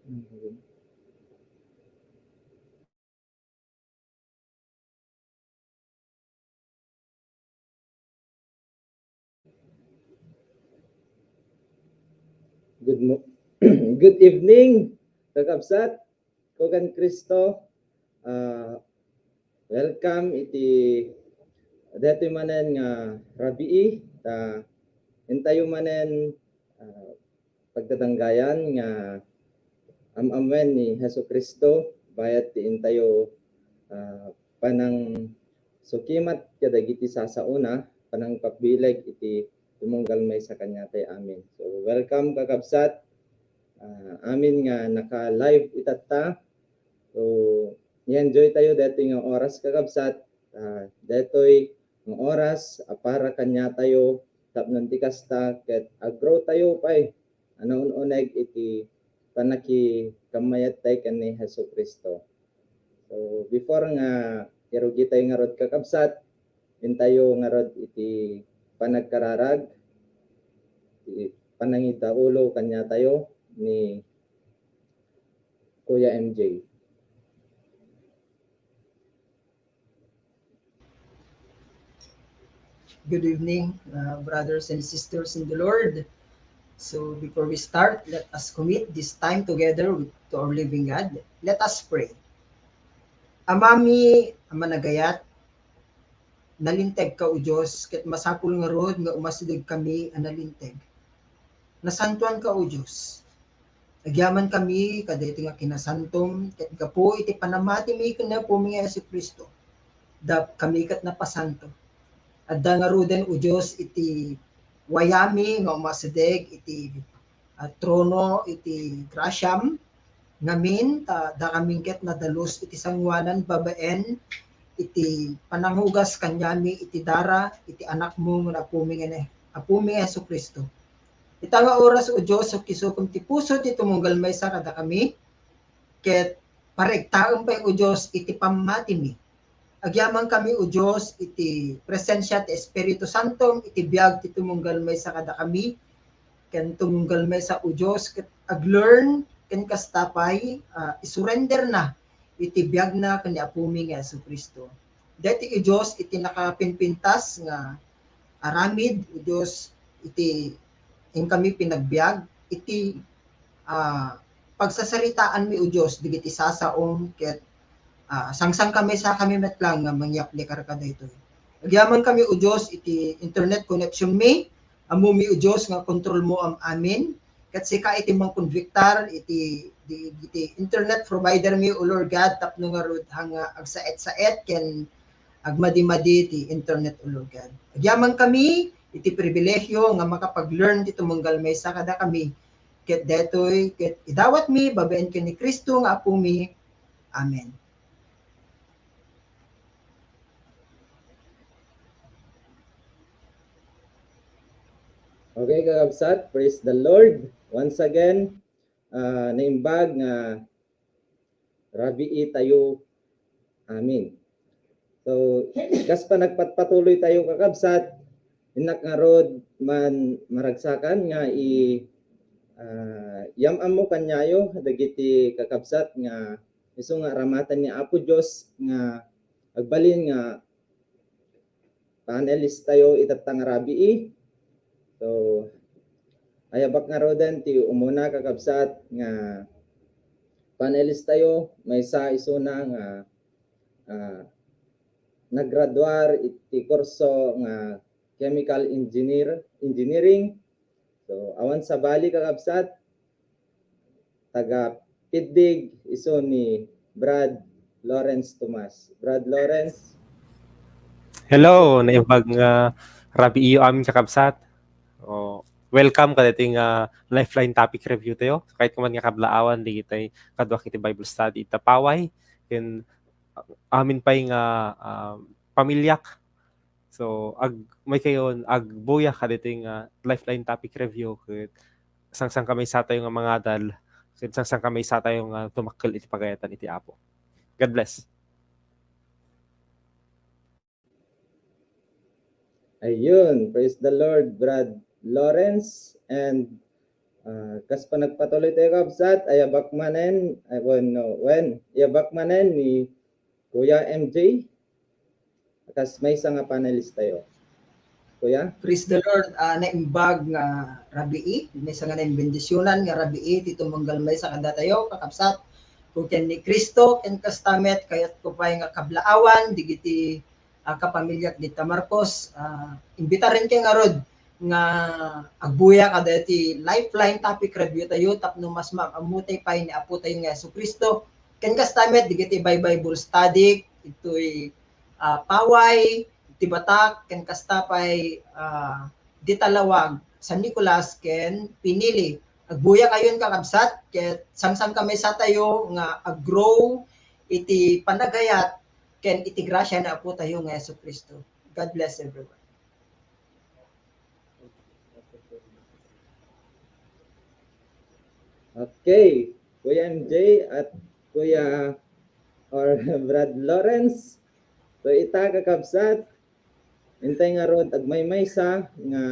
Mhm. Good evening, kakabsat, Kogan Kristo. Welcome iti dati manen nga Rabii ta intayo manen pagtatanggayan nga amamen ni Hesus Kristo bayat ti intayo panang sukimat kadagiti sasauna panang pagbileg iti tumunggal may sa kanya tay amin. So welcome kakabsat. Amin nga naka-live itatta. So i-enjoy tayo dito nga oras kakabsat. Detoy ng oras para kanya tayo tapnon ti kasta ket aggrow tayo pay anaon-uneg iti panaki kamayat tay ken ni Hesus Kristo. So before nga irugi tayo nga rod kakabsat, tayo nga rod iti panagkararag panangita ulo kanya tayo ni Kuya MJ. Good evening, brothers and sisters in the Lord. So before we start, let us commit this time together to our living God. Let us pray. Amami, amanagayat, nalinteg ka o Diyos, ket masapul nga rod nga umasidig kami analinteg. Nasantuan ka o Diyos. Agyaman kami kadayto nga kinasantom, ket gapo iti panamati mi ken po mi Hesus Kristo. Dap kami ket napasanto. Adda nga ruden o Diyos iti wayami nga umasideg iti trono iti grasyam ngamin da kaming ket nadalus iti sangwanan babaen iti pananghugas kanyami iti dara iti anak mo nga apumi Hesus Kristo. Ita nga oras o Diyos so kisukom ti puso ti tumunggal maysa kada kami ket paregtaem pay o Diyos iti pamati mi. Agyaman kami o Diyos iti presensya ti Espiritu Santo iti biag ti tumunggal maysa kada kami ken tumunggal maysa o Diyos ket aglearn ken kastapay isurrender na iti biag na ken ni apumi nga Hesus Kristo. Deti o Diyos iti nakapinpintas nga aramid o Diyos iti kami pinagbiag iti pagsasaritaan mi o Diyos digiti sasaom ket sangsang kami sa kami metlang nga mangyapli karkada ito. Agyaman kami o Diyos iti internet connection mi amumi o Diyos nga kontrol mo am amin ket sika iti mangkonviktar iti internet provider mi o Lord God tapno nga rod hanga agsaet-saet ken agmadi-madi ti internet o Lord God. Agyaman kami iti pribilehyo nga makapag-learn ti tumunggal maysa kada kami ket detoy ket idawat mi babaen ken ni Kristo nga apo mi. Amen. Okay kakabsat, praise the Lord. Once again, naimbag nga Rabii tayo amin. So, kas pa nagpatuloy tayo kakabsat, inak nga rod man maragsakan nga yamam mo kanyayo dagiti kakabsat nga isu nga ramatan ni Apo Dios nga agbalin nga panelist tayo itatang Rabii. So ayabak nga roden ti umuna kakabsat nga panelist tayo may sa isuna nga naggraduar iti kurso nga chemical engineering. So awan sa bali kakabsat taga Piddig iso ni Brad Lawrence Tomas. Brad Lawrence. Hello, naimbag nga Rabii amin kakabsat. Welcome kada ting lifeline topic review tayo. Kahit kuman nga kablaawan di kitay kadwa iti Bible study tapaway ken amin pay nga pamilyak. So may kayon agbuya kada ting lifeline topic review ket sangsang kamay sa tayo nga mga dal ket sangsang kamay sa tayo nga tumakkel iti pagayatan iti Apo. God bless. Ayun, praise the Lord, Brad Lawrence. And kas pa nagpatuloy tayo kabsat, ayabak manen ni Kuya MJ. Kas may isa nga panelist tayo. Kuya. Praise the Lord. Naimbag nga rabii, may sa nga bendisyonan nga rabii, tito manggalmay sa kada tayo, kakapsat, kung ni Kristo, ken kastamet, kayat ko pa nga kablaawan, digiti kapamilyak ni Marcos, imbita rin kay nga rod, nga agbuya kada ti lifeline topic review tayo, tapno mas maamutay pa ni Apo tayo nga Yesu Kristo, ken kastamet, digiti Bible study, ito'y paway, tibatak ken kastapay ditalawag San Nicolas ken pinili agbuya kayon kakabsat ket samsam kami sa tayo nga aggrow iti panagayat ken iti grasya na Apo tayo nga Yesu Kristo. God bless everyone. Okay, Kuya MJ at Kuya or Brad Lawrence. So ita kakabsat, intay nga rod agmaymaysa nga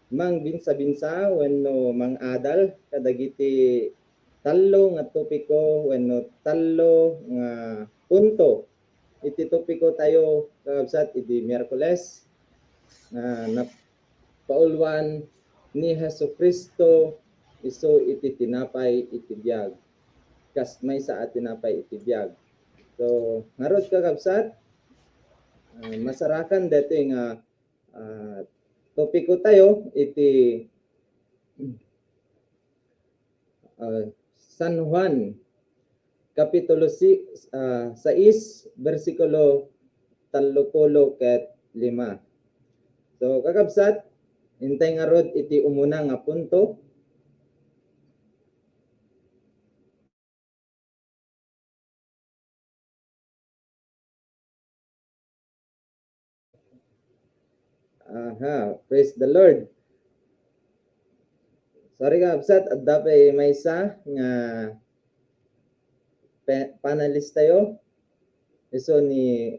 mang binsa-binsa wenno mang adal kadagiti tallo nga topiko wenno tallo nga punto. Iti topiko tayo kakabsat iti Miyerkules na napaulwan ni Hesu Kristo iso iti tinapay iti biyag. Kasmay sa tinapay iti biyag. So, ngarod kakabsat, masarakan dito nga topiko tayo iti San Juan Kapitulo 6, 6 versikulo 35. So kakabsat, intay nga rod iti umuna nga punto. Praise the Lord. Sorry kakabsat, at dapat may isa nga panelist tayo. Iso ni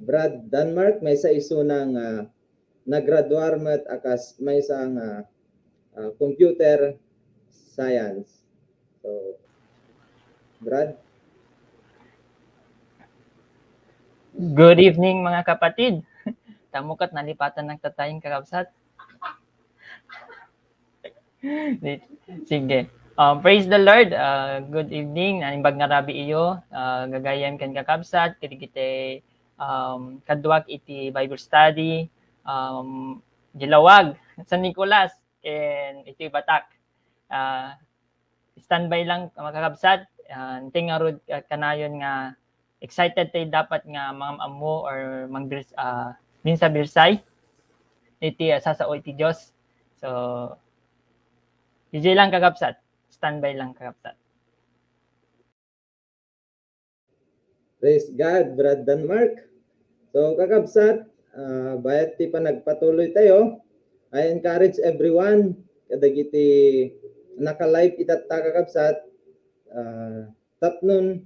Brad Denmark, may isa iso ng nagraduar met akas may isang computer science. So, Brad? Good evening mga kapatid. Tamukat nalipatan ng tatayong kakabsat. Sige. Praise the Lord. Good evening. Nanimbag nga rabi iyo. Gagayam kan kakabsat. Kitikite kadwak iti Bible study. Gilawag. San Nicolas. And iti Batak. Standby lang mga kakabsat. Tingarod kanayon nga excited tayo dapat nga mga amo or minsa birsay iti sasao iti Diyos. So, DJ lang kakabsat. Standby lang kakabsat. Praise God, Brad Denmark. So, kakabsat, bayat ti pa nagpatuloy tayo. I encourage everyone, kadagiti naka-live itat ta kakabsat, tapnon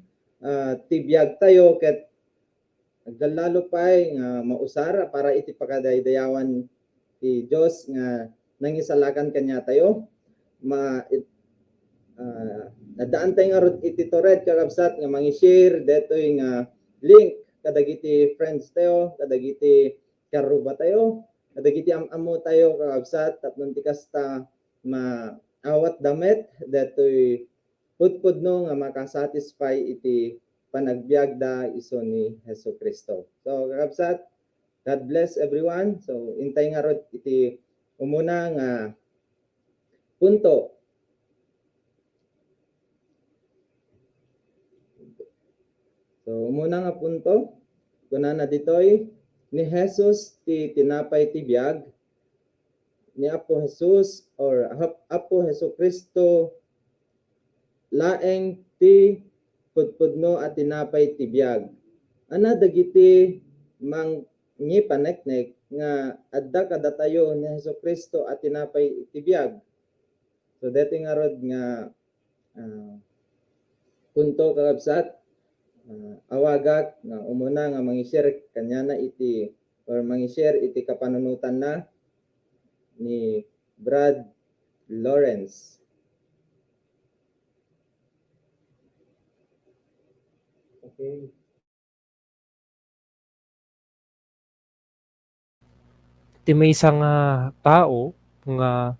tibiyag tayo ket agdalalo pay nga mausara para iti pakadaydayawan ti Dios nga nangisalakan kanya tayo nadaan tayo nga rod iti torret kakabsat nga mangi-share detoy nga link kadagiti friends tayo kadagiti karuba tayo kadagiti amo tayo kakabsat tapnon ti kasta maawat damet detoy pudpudno nga makasatisfy iti panagbiag da iso ni Hesu Kristo. So kakabsat, God bless everyone. So intay nga rod iti umuna nga punto. So umuna nga punto, kunana ditoy ni Jesus ti tinapay ti biag ni Apo Jesus or Apo Hesu Kristo laeng ti pudpudno at tinapay ti biag. Ana dagiti mangi paneknek nga adda kada tayo ni Hesu Kristo at tinapay ti biag. So dito nga rod nga punto kakabsat awagak nga umuna nga mangi-share kanya na iti or mangi-share iti kapanunutan na ni Brad Lawrence. Okay. Ti maysa nga tao nga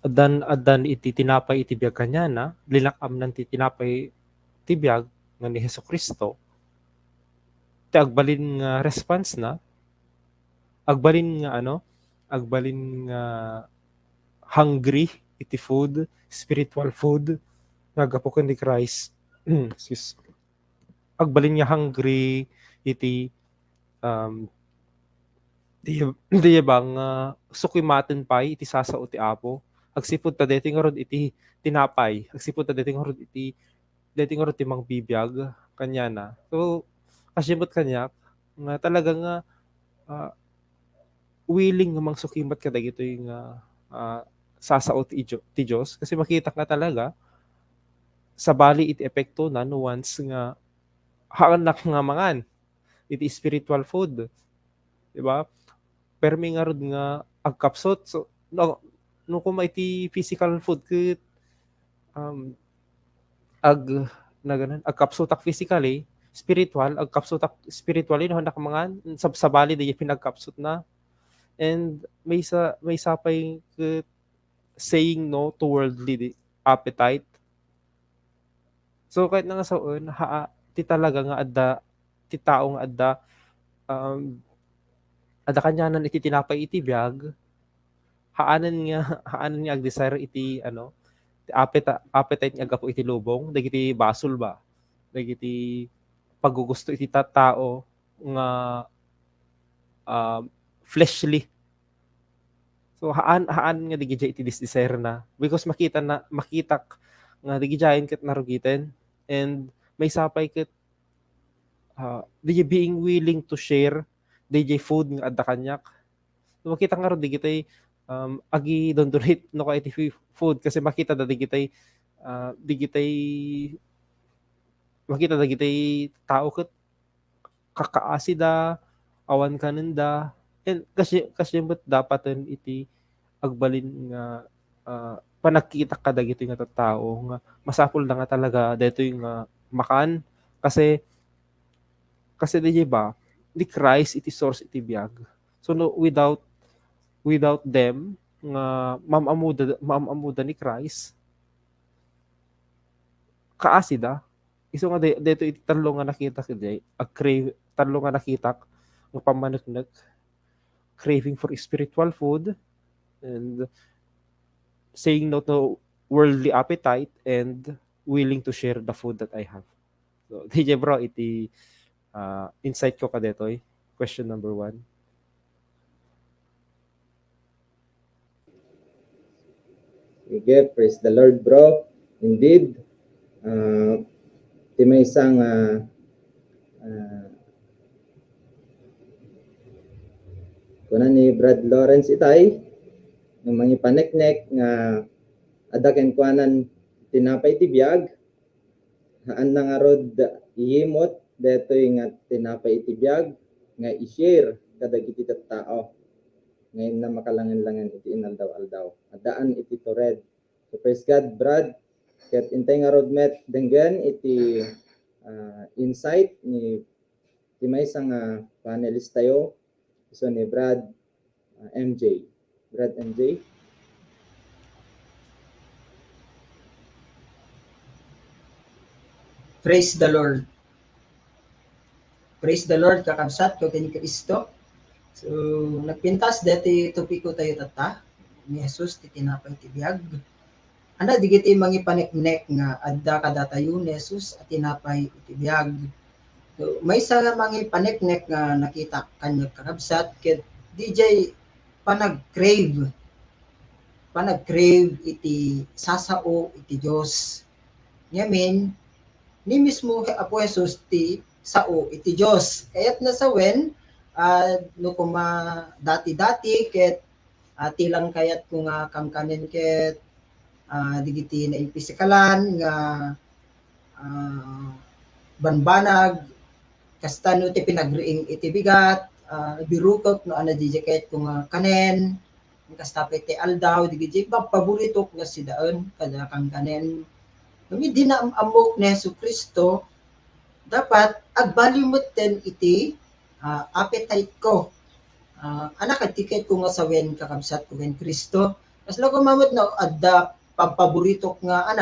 adan iti tinapay iti biag kanyana, linakam nan ti tinapay ti biag nga ni Hesukristo, ti agbalin nga response na, agbalin nga agbalin nga hungry iti food, spiritual food, nga gapo ken ni Christ. Excuse. Agbalin nga hungry iti di bang sukimaten pay iti sasao ti Apo. Agsipud ta deti nga rod iti tinapay, agsipud ta deti nga rod iti mang bibiyag kanyana. So kasyemot kanya nga talaga nga willing nga mangsukimat ka dagitoy nga sasao ti Dios kasi makita nga talaga sa bali iti epekto na no once nga haanak nga mangan iti spiritual food, di ba? Permi nga rod nga agkapsot, so no kuma iti physical food ket agkapsotak physically, agkapsotak spiritually no handak mangan sa bali di pinagkapsot na. And may sapay ket saying no to worldly appetite. So kahit na nga saon ti talaga nga adda ti tao nga adda kanyanan iti tinapay iti biag, haanan nga ag-desire iti ti appetite nga gapo iti lubong dagiti basol ba, dagiti paggugusto iti tao nga fleshly. So haan nga digidya iti desire na because makita nga digidyain ket narugiten, and may sapay ket DJ being willing to share DJ food nga adda kanyak. So makita nga ron digitay agi dondonate no ka iti food kasi makita da digitay makita digitay tao ket kakaasida awan kanenda, and kasi dapaten iti agbalin nga panagkita ka dagitoy nga tattao nga masapul na nga talaga daytoy nga makan kasi DJ ba ni Christ iti source iti biag. So no, without them nga mamamuda ni Christ kaasida iso nga dito iti talo nga nakita kay talo nga nakita nga pamaneknek, craving for spiritual food and saying no to worldly appetite and willing to share the food that I have. So DJ bro iti insight ko kadetoy question number 1. Sige, praise the Lord bro. Indeed, ti may isang kunan ni Brad Lawrence itay ng mga paneknek nga adaken kuanan tinapay ti biag, haan na nga rod ihimot detoy nga tinapay iti biag nga i-share kadagiti tattao ngayon na makalangan-langan iti inaldaw-aldaw. Adaan iti tored. So praise God, Brad. Ket intay nga rod met denggen iti insight ni maysa nga panelist tayo. So ni Brad MJ. Brad MJ. Praise the Lord. Praise the Lord, kakabsat ko kini Kristo. So nagpintas deti topiko tayo tata ni Jesus ti tinapay ti biag. Anda digiti mangipaneknek nga adda kadatayo ni Jesus at tinapay iti biag. So may sa mangipaneknek nga nakita kanya kakabsat ket DJ panag-crave iti sasao iti Dios. Ngamen ni mismo Apo Jesus ti sao iti Dios. Kayat nasawen no kuma dati-dati ket tilang kayat ko nga kamkanen ket digiti na impisikalan nga banbanag kasta no ti pinagriing iti bigat birukot no ana DJ kayat ko nga kanen kasta ti aldaw digiti paborito nga si daon kada kamkanen. Kami dinamok ni Jesucristo dapat agbalimot ten iti appetite ko. anak at tiket ko nga sa wen kakabsat ko wen Kristo. Kas lago mamot na adda paborito nga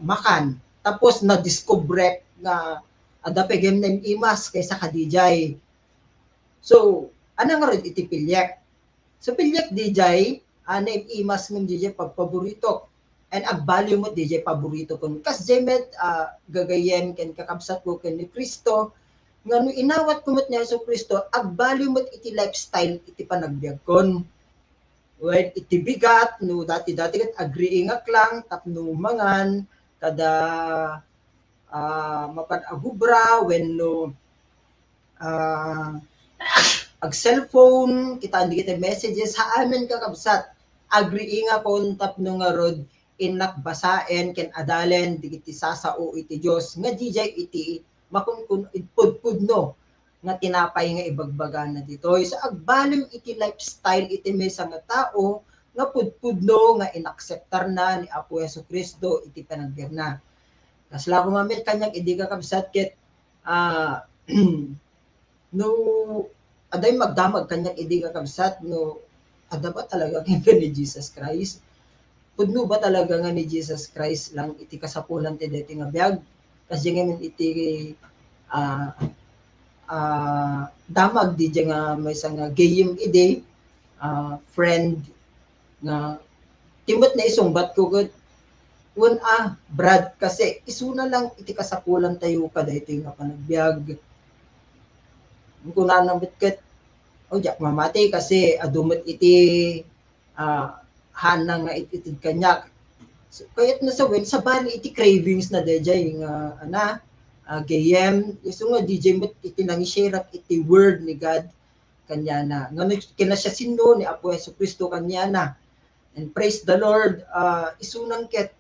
makan. Tapos na discover nga adda pegem nem imas kaysa kadijay. So, ana nga rin iti pilyak. So pilyak dijay, nem imas ng DJ pagpaborito. And agbalyo mo DJ paborito ko. Kas jemet gagayen ken kakabsat ko ken ni Kristo, nga no inawat kumot ni Hesus Kristo, agbalyo mo iti lifestyle iti panagbiag kon. Well, iti bigat, no dati-dati kat agriingak lang, tapno mangan, kada mapanagubra, when no ag cellphone, kita hindi kita messages, ha amin kakabsat, agriinga kon tapno nga rod, inak basaen, ken adalen, digiti sasao iti Diyos, nga DJ iti, makunkun idpudpud no, nga tinapay nga ibagbaga na dito. So agbalim iti lifestyle iti may nga tao nga pudpudno nga inakseptar na ni Apo Jesucristo iti panagbiag na. Kasla ko mamit kanyang idi kakabsat ket no aday magdamag kanyang idi kakabsat no ada ba talaga nga ni Jesus Christ? Pudno ba talaga nga ni Jesus Christ lang iti kasapulan ti deti nga biag? Kasi ngayon iti damag di nga may nga game ide friend nga timot na isungbat ko gud Brad kasi isuna lang iti kasapulan tayo kada ito nga panagbiag kung nanambit ket jak mamati kasi adumot iti hanang nga ititid kanyak so, kayat na sa sa bali iti cravings na dejay nga game, gusto nga DJ mo itinangishirak iti word ni God kanya na. Ngano kina siya sino ni Apo Jesucristo kanya na. And praise the Lord, isunang ket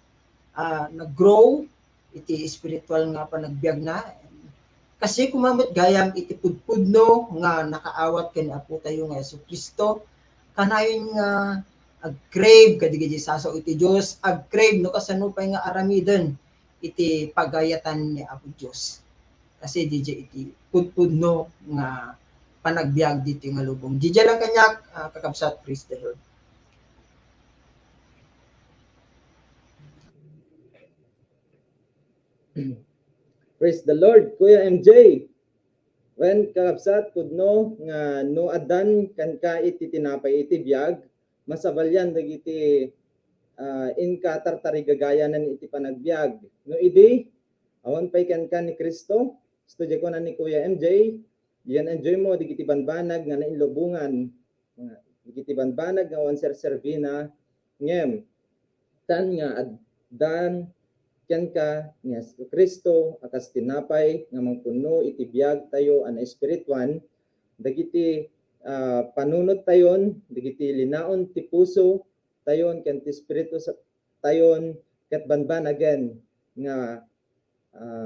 nag-grow iti spiritual nga panagbiag na. Kasi kumamot gayam iti pudpudno nga nakaawat ken Apo tayo nga Jesucristo kanayon nga ag-crave kadigiti sasaw iti Dios, ag-crave no kasano pay nga aramiden iti pagayatan ni Apo Diyos. Kasi DJ iti pudpudno nga panagbiag dito nga lubong. DJ lang kanyak, kakabsat, praise the Lord. Praise the Lord, Kuya MJ. When kakabsat, pudno, nga no adan kan ka iti tinapay iti biag, masabalyan dagiti inka tartarigagayanan iti panagbiag. No idi, awan pay kan ni Kristo, studya ko na ni Kuya MJ, yan enjoy mo, digiti banbanag nga nainlubungan, digiti banbanag nga awan serservina, ngem, tan nga addan, yan ka ni Kristo, akas tinapay, nga mangpuno iti biag tayo, ana espirituan, dagiti panunot tayon, dagiti linaon ti puso, tayon ken ti espiritu sa tayon ket banbanagen nga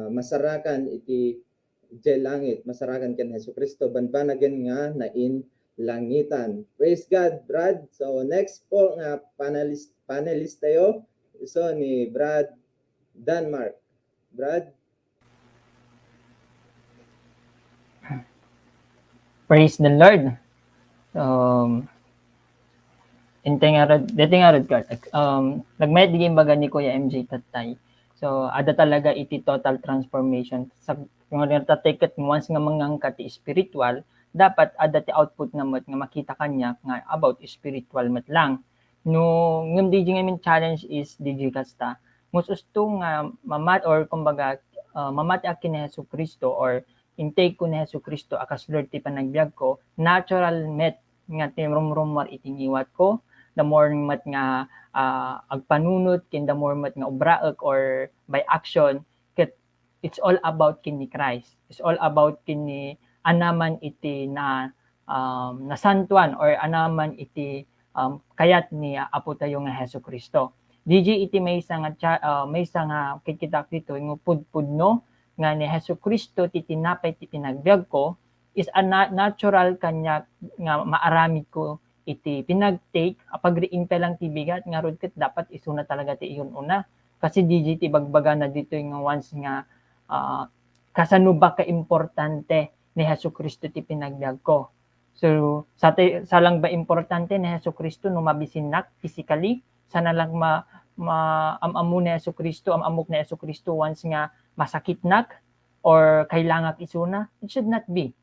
masarakan iti langit, masarakan ken Jesucristo banbanagen nga nain langitan. Praise God, Brad. So next po nga panelist tayo so ni Brad Denmark. Brad. Praise the Lord. Detingarod ka. Nagmayad diging baga ni Kuya MJ tatay. So, ada talaga iti total transformation. Sa kung natatiket once nga mangangkat ti spiritual, dapat ada ti output nga mat nga makita kanya nga about spiritual mat lang. No, ngem DJ nga challenge is DJ kasta. Mususto nga mamat or kumbaga mamati akin ni Jesucristo or intake ko ni Jesucristo akas Lord ti panagbiag ko, natural met nga ti rumrumar itingiwat ko, the more mat nga agpanunot kin the more mat nga obraek or by action ket it's all about kini Christ. It's all about kini anaman iti na nasantuan or anaman iti kayat ni Apo tayo nga Jesucristo. DJ iti may isa nga kikita dito yung pudpudno nga ni Jesucristo ti tinapay ti pinagbiag ko is a natural kanya nga maaramid ko iti pinagtake pagriing pa lang ti bigat nga rod ket dapat isuna talaga ti iyon una kasi DJ ti bagbaga na dito yung once nga kasano ba ka importante ni Jesucristo ti pinagbiag ko So sa lang ba importante ni Hesukristo no mabisinak physically, sana lang amamo ni Hesukristo, amamok ni Hesukristo once nga masakit nak or kailangak isuna? It should not be.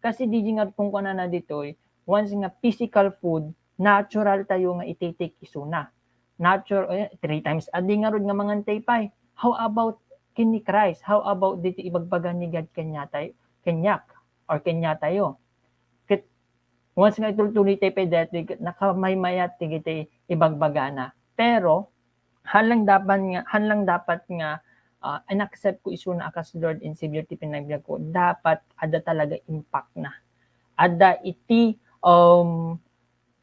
Kasi di nga kung kana na ditoy, once nga physical food, natural tayo nga iti-take isuna. Natural, 3 times a day nga rod nga mangantay pay. How about kini Christ? How about dito ibagbagan ni God kanyak or kanya tayo? Once nga ituloy tayo pay dati, nakamamayat tigiti ibagbagana. Pero, hanlang dapat nga an-accept ko isuna akas Lord and Savior ti pinagbiag ko, dapat ada talaga impact na. Ada iti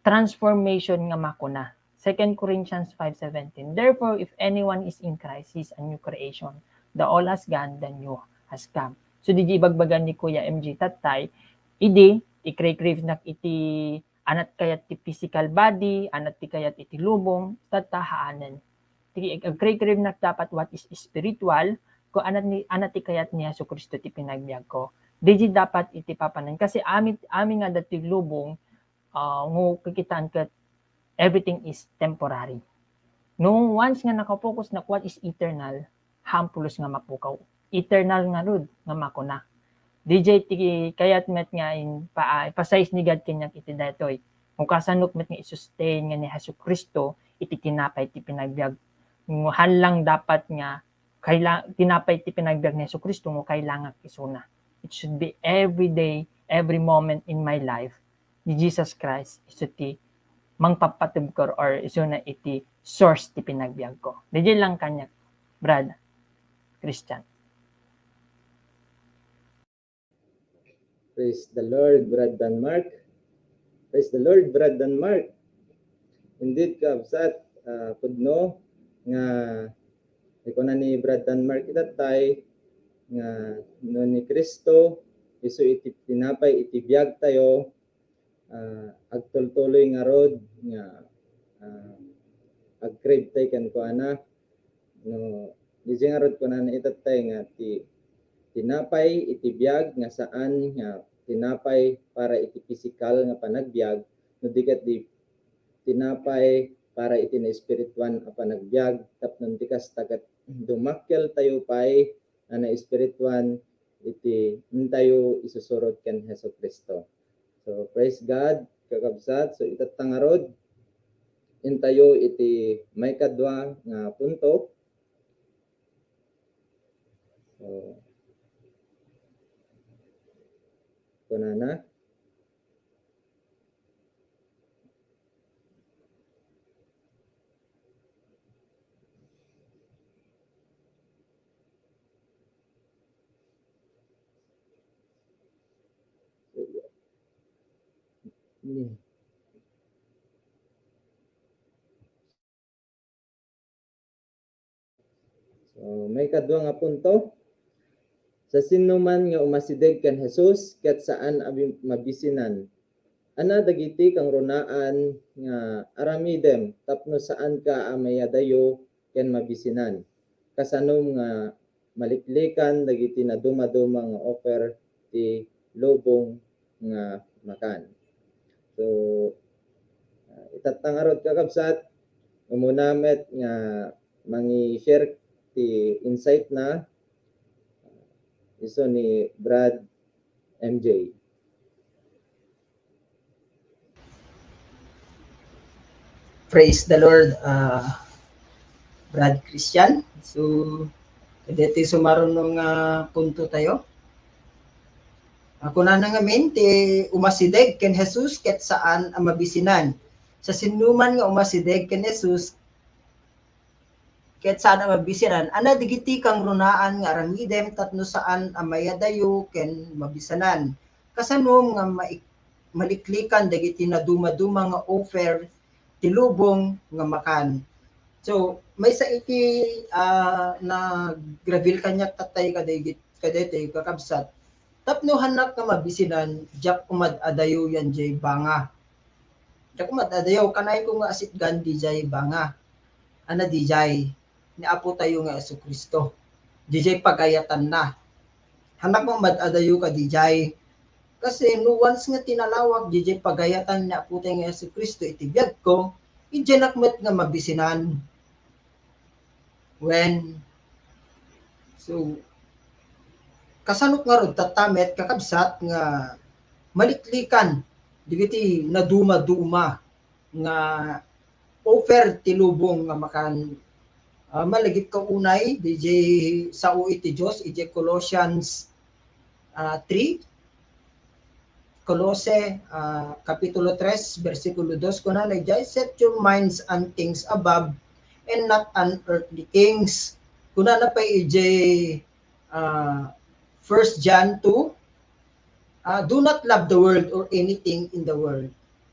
transformation nga makuna. 2 Corinthians 5:17. Therefore, if anyone is in Christ, he is a new creation. The old has gone, the new has come. So, di ibagbagan ni Kuya MG tatay, i-crave nak iti anat kayat ti physical body, anat ti kayat iti lubong, tatahaanan. Crave nak dapat what is spiritual, ko anat ti kayat ni Hesukristo ti pinagbiag ko. Di dapat iti papanan. Kasi amin nga dati lubong, kikitaan kat everything is temporary. No, once nga nakapokus na what is eternal, hampulos nga mapukaw. Eternal nga rod, nga makuna. DJ ti kayat met nga pasayis ni God kanyak iti datoy. Kung kasanok met nga i-sustain nga ni Hesukristo, iti tinapay ti pinagbiag. Hanlang dapat nga tinapay ti pinagbiag ni Hesukristo mo kailangan isuna. It should be every day, every moment in my life. Ni Jesus Christ iso ti mangpapatubkor or iso na iti source ti pinagbiag ko. DJ lang kanyak, Brad Christian. Praise the Lord, Brad Denmark. Praise the Lord, Brad Denmark. Indeed, kabsat, pudno, nga, iko na ni Brad Denmark itatay, nga, no ni Kristo, iso iti tinapay, iti biyag tayo, agtultuloy nga rod, nga, ag-crave tayo kan ko ana, no, di nga rod ko na itatay, nga, tinapay iti biyag nga saan nga tinapay para iti physical nga panagbiag no dikat di tinapay para iti na espirituan a panagbiag tapnon tikas tagat dumakkel tayo pay na espirituan iti tayo isusurod ken Hesukristo. So praise God kakabsat, so itatangarod intayo iti may kadwa nga punto. So kunana. So may kadwa nga punto. Sa sinuman nga umasideg kan Jesus ket saan abi mabisinan. Ana dagiti kang runaan nga aramidem tapno saan ka amayadayo ken mabisinan. Kasanom nga maliklikan dagiti na dumaduma nga offer ti lubong nga makan. So itatangarod kakabsat umunamet nga mangi-share ti insight na iso ni Brad MJ. Praise the Lord, Brad Christian. So, kadeti sumaron ng punto tayo. Ako na ngamin, ti umasideg ken Jesus ket saan ang mabisinan. Sa sinuman nga umasideg ken Jesus ket saan ang mabisinan. Ana digiti kang runaan nga aramidem tatno saan ang mayadayo ken mabisanan. Kasanom nga maliklikan dagiti na dumaduma nga offer ti lubong nga makan. So may sa iti na gravel kanyak tatay kadete kakabsat. Tapno hanak nga mabisinan jak umad adayo yan jay banga. Jak umad adayo kanay ko nga asit gandi jay banga. Ana di jay ni apo tayo nga Hesukristo. Di jay pagayatan na. Hanak mo umad adayo ka di jay Kasi no once nga tinalawag DJ pagayatan na po tayo nga Yesu Kristo iti biyag ko, ijanakmet nga mabisinan. When so kasanok nga rod tatamet kakabsat nga maliklikan digiti naduma-duma nga offer ti lubong nga makan malagip ka unay DJ sao iti Dios iti Colossians 3 Colose Kapitulo 3 versikulo 2 kuna nagyay set your minds on things above and not on earthly things kuna na pa ij 1 John 2 do not love the world or anything in the world.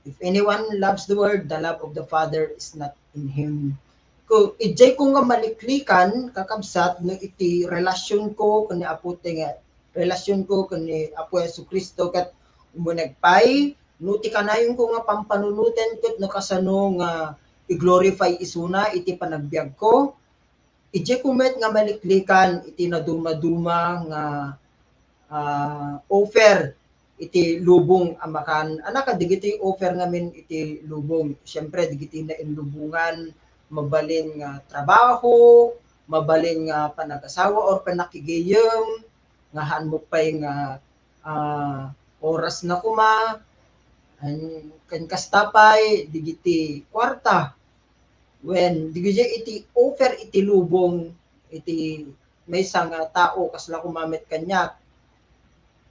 If anyone loves the world, the love of the Father is not in him. Ko ijay ko nga maliklikan kakabsat no iti relasyon ko kani Apo nga relasyon ko kani Apo Jesucristo ket umunagpay no ti kanayon ko nga pampanunuten ket no kasano nga i-glorify isuna iti panagbiag ko. Ijay ko met nga maliklikan iti naduma-duma nga offer iti lubong amakan anak digiti offer ngamin iti lubong syempre digiti na inlubungan mabalin nga trabaho mabalin nga panag-asawa or panakigayem nga hanmo pay nga oras na kuma kan kastapay digiti kwarta when digiti iti offer iti lubong iti may nga tao kasla kumamit kanya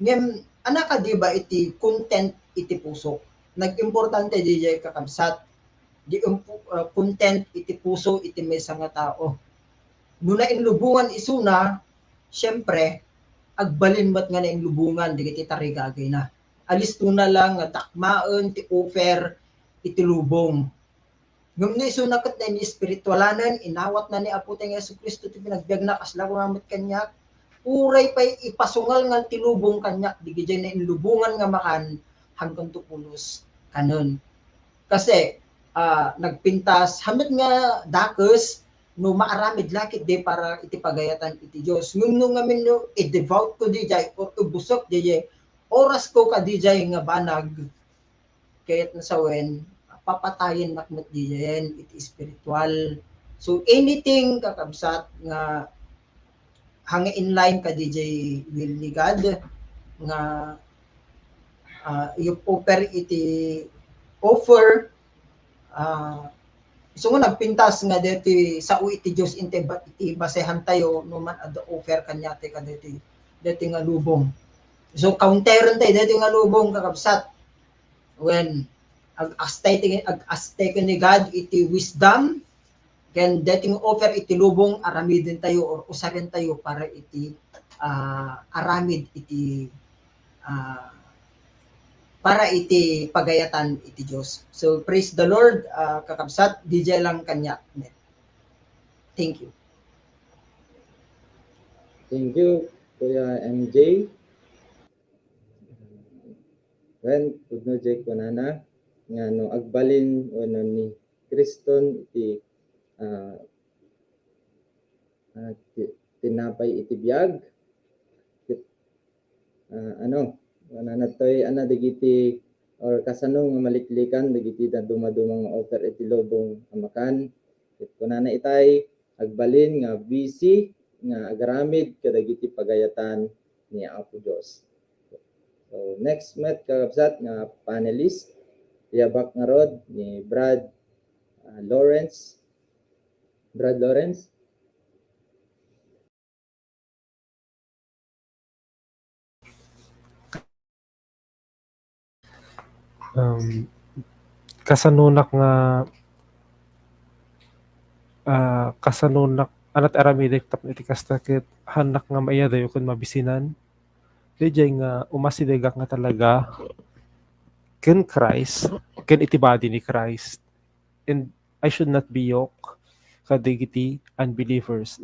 ngem anak di ba iti content iti puso nagimportante DJ kakabsat di content iti puso iti may nga tao nuna inlubungan isuna syempre agbalin mat nga na inlubungan digiti tarigagay na alis tuna lang nga takmaen ti offer iti lubong ngem no isuna ket na ni espiritualanen inawat na ni Apo tayong Jesucristo ti pinagbiag na kasla kumamit kanya uray pay ipasungal nga tilubong kanyak digiti na inlubungan nga makan hanggang tupulos kanon kasi nagpintas hamit nga dakes no maaramid lakit di para iti pagayatan iti Dios ngumno ngamin no i-devout ko dijay or ubusok dijay oras ko ka dijay nga banag kayat nasawen papatayin nakmet dijayen iti spiritual so anything kakabsat nga hanga in line ka DJ will ni God nga yung offer iti offer so nga nagpintas nga deti sa iti Dios iti basehan tayo no man ad offer kanya te kadeti deti nga lubong so counteron tayo deti nga lubong kakabsat when ag-astay ni God iti wisdom ken dating offer iti lubong aramidin tayo or usarin tayo para iti aramid iti para iti pagayatan iti Dios. So praise the Lord kakabsat DJ lang kanya. Thank you. Thank you Kuya MJ. When tudno jay kunana nga no agbalin o no ni Kriston iti tinapay iti biag anatoy digiti or kasano nga maliklikan digiti na dumadumang offer iti lobong amakan kunana itay agbalin nga busy nga agaramid kadagiti pagayatan ni Apo Dios. So next met kakabsat nga panelist yabak nga rod ni Brad Lawrence. Brad Lawrence. Kasanunak nga kasanunak anat aramidek tap iti kastakit hanak nga maya dayo kun mabisinan DJ nga umasidegak nga talaga ken Christ ken iti body ni Christ and I should not be yoke kadigiti unbelievers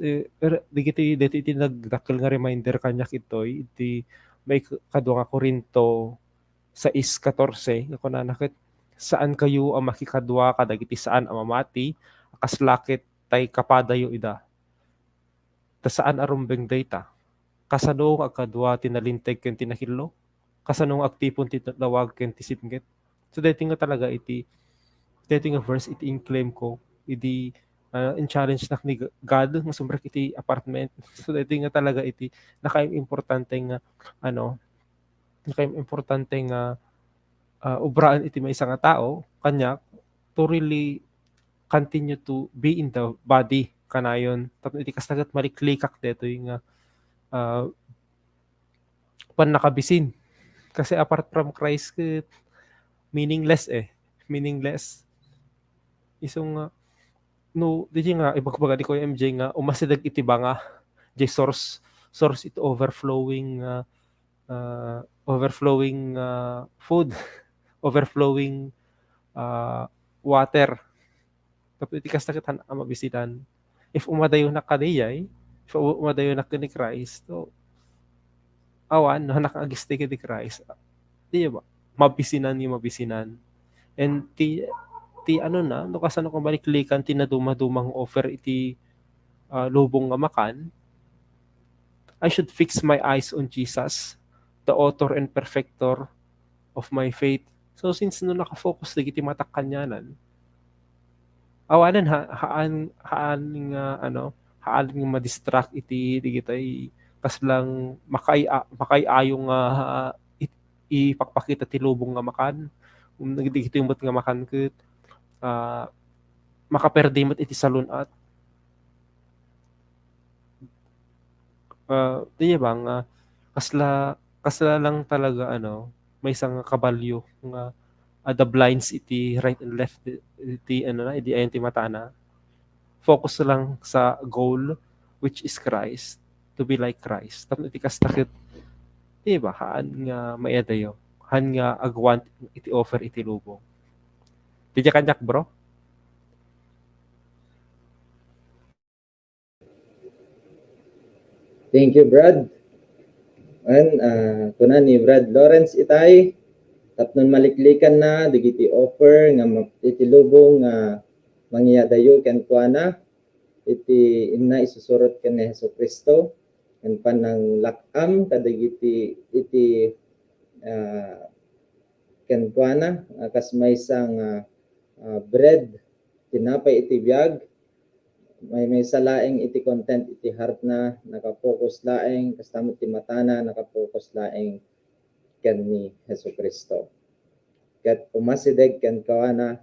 digiti deti iti nagdakkel nga reminder kanyak itoy iti may kadwa nga Korinto 6:14 nga kunanakit saan kayo ang makikadwa kadagiti saan ang mamati kaslakit tay kapadayo ida ta saan arumbeng data kasano agkadwa tinalinteg ken tinahilo kasanong agtipon ti tawag ken ti sipnget. So dito nga talaga dito nga verse iti in-claim ko in challenge nak ni God nga sumrek iti apartment. So dito nga talaga nakaimportante nga ano nakaimportante nga ubraan iti may nga tao kanya to really continue to be in the body kanayon tapno iti kastagat maliklikak dito yung pan nakabisin kasi apart from Christ meaningless meaningless isong no di nga ibagbaga di ko yung MJ nga umasidag iti nga di source ito overflowing food overflowing water tapos iti kastagat ang mabisitan if umadayo na kadiyay if umadayo na ni Christ so awan nakagiste ni Christ di ba mabisinan and ti ano na no kasano kung baliklikan ti na dumadumang offer iti lubong nga makan I should fix my eyes on Jesus the author and perfecter of my faith. So since no nakafocus iti matak kanyanan awanan haan nga ma-distract iti digitay kaslang makayayong ipakpakita ti lubong nga makan nagdigito yung nga makan ket makaperde mat iti salunat di ba nga kasla lang talaga may isang kabalyo nga the blinds iti right and left iti ayon ti mata na focus lang sa goal which is Christ to be like Christ tapno iti kastakit di ba haan nga maadayo haan nga agwan iti offer iti lubong di kanyak bro. Thank you, Brad. And kuna ni Brad Lawrence itay tapnon maliklikan na digiti offer nga iti lubong nga mangyadayo ken kuana iti inna isusurot ken ni Jesucristo ken panang lakam kadagiti iti ken kuana kas maysang bread tinapay iti biag may salaeng iti content iti heart na nakapokus laeng kastamot ti matana nakapokus laeng ken ni Jesucristo. Ket umasideg ken kawana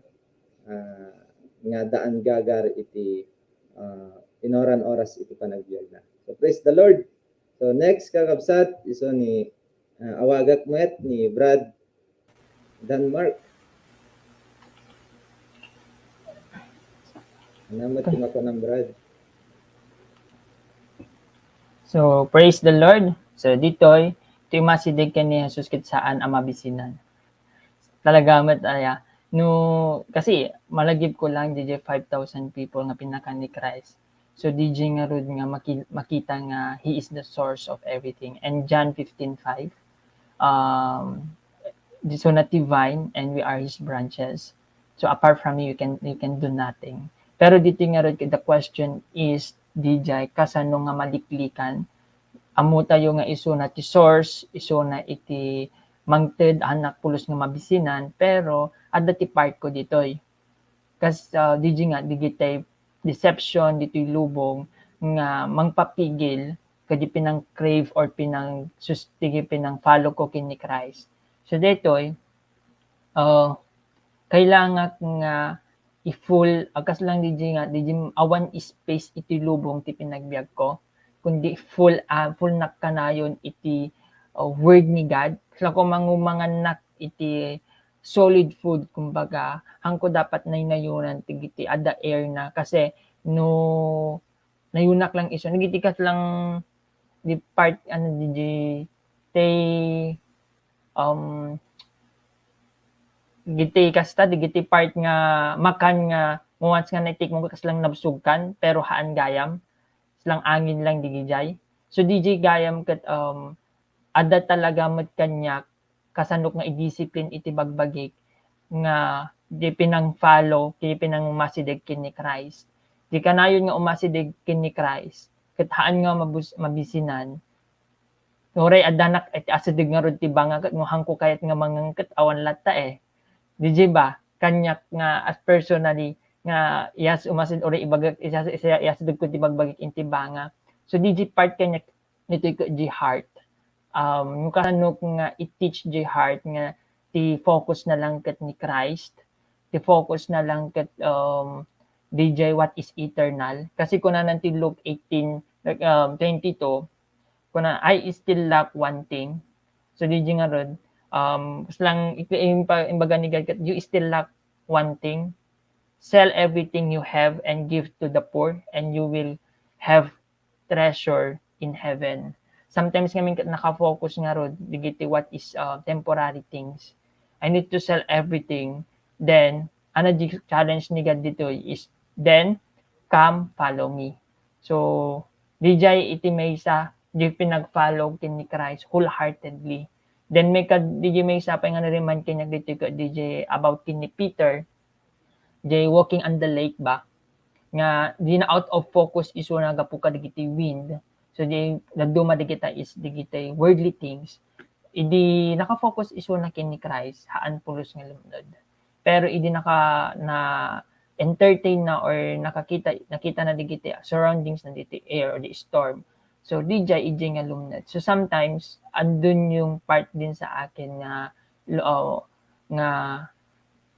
nga daan gagar iti inoran oras iti panagbiag na. So praise the Lord. So next kakabsat iso ni awagak met ni Brad Denmark. Namat ko ng Brad. So, praise the Lord. So, dito'y masidig ka ni Jesus kit saan ang mabisinan. Talaga kasi malagib ko lang DJ 5,000 people nga pinakan ni Christ. So, DJ nga rod nga makita nga He is the source of everything. And John 15:5, so not divine and we are His branches. So, apart from you can do nothing. Pero dito nga rin, the question is, DJ, kasano nga maliklikan, amo tayo nga iso na ti source, iso na iti mangted, anak pulos nga mabisinan, pero ada ti part ko ditoy. Kas DJ nga, digitay deception, dito'y lubong, nga mangpapigil, kadi pinang crave or pinang follow ko kin ni Christ. So dito'y, kailangan nga i-full akas lang DJ awan space iti lubong ti pinagbiag ko kundi full na kanayon iti word ni God so kung mangumanganak iti solid food kumbaga hangko dapat nayunan tigiti ada air na kasi no nayunak lang iso nagitikas lang di part DJ giti kasta digiti part nga makan nga once nga naitik mo kas lang nabsugkan pero haan gayam silang angin lang digijay so DJ gayam ket ada talaga met kanyak kasanok nga i-discipline iti bagbagik nga di pinang follow di pinang masideg kin ni Christ di kanayon nga umasideg kin ni Christ ket haan nga mabisinan Nuray adanak iti asadig nga rod ti banga kat nguhang ko kayat nga mangangkat awan lata eh. Di ba? Kanyak nga as personally nga yas umasid ori ibagak yas ko ti bagbagik inti banga. So di part kanyak nito ko di heart. Yung kahanok nga i-teach di heart nga ti focus na lang kat ni Christ. Ti focus na lang kat DJ what is eternal. Kasi kung na ti Luke 18:22 kuna I still lack one thing. So DJ nga rod, lang imbaga ni God, you still lack one thing. Sell everything you have and give to the poor and you will have treasure in heaven. Sometimes kami nakafocus nga rod, digiti what is temporary things. I need to sell everything. Then, ano di challenge ni God dito is, then, come follow me. So, DJ iti may isa, di pinag-follow kin ni Christ wholeheartedly. Then may DJ may isa pa nga na-remind kanya dito ko DJ about kin ni Peter, DJ walking on the lake ba, nga di na out of focus iso na gapuka digiti wind. So di nagduma digita is digiti worldly things. Idi naka-focus iso na kin ni Christ, haan pulos nga lumnod. Pero idi na entertain na or nakita na digiti surroundings na digiti air or the storm. So DJ nga lumnad. So sometimes andun yung part din sa akin na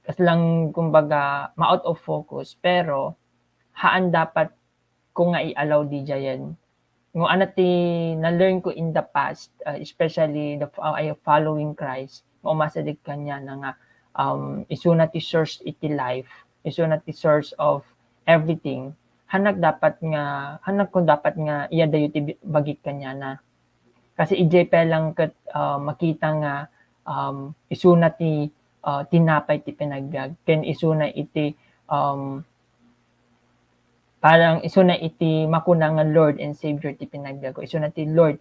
kasi lang kumbaga ma-out of focus pero haan dapat ko nga i-allow DJ yan. Kung ano ti na-learn ko in the past, especially I following Christ, umasadig kanya na nga iso na ti source iti life, iso na ti source of everything. Hanak ko dapat nga iyadayo ti bagik kanya na. Kasi ije pa lang kat makita nga iso na ti tinapay ti pinagag, ken iso na iti parang iso na iti makuna nga Lord and Savior ti pinagdag ko. Iso na ti Lord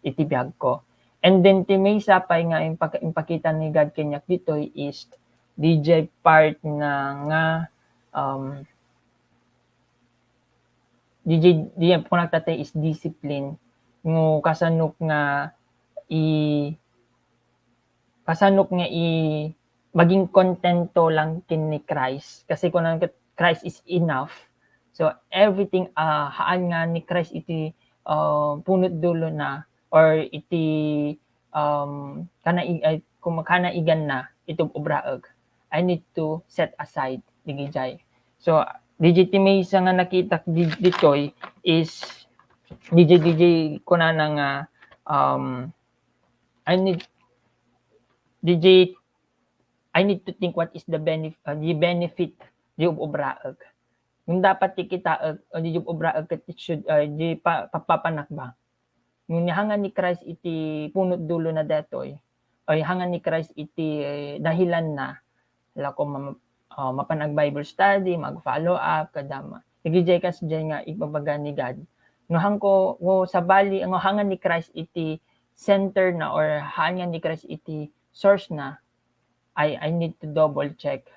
iti biyag ko. And then ti may sapay nga impakita ni God kanyak dito is DJ part na nga DJ kung nagtatay is discipline. Ngo kasanok nga maging kontento lang kin ni Christ. Kasi kung Christ is enough. So everything haan nga ni Christ iti punot dulo na or iti kanaigan na itong obraag. I need to set aside digijay. So DJ may isa nga nakita ditoy is DJ ko na nga I need to think what is the benefit di obraag. Yung dapat kita di obraag ket it should di papapanak ba. Yung hangan ni Christ iti punot dulo na detoy ay hangan ni Christ iti dahilan na lako mapanag Bible study, mag-follow up kadama. Igijay kas diyan nga ibabaga ni God. Nuhang ko sa bali ang hangan ni Christ iti center na or hangan ni Christ iti source na I need to double check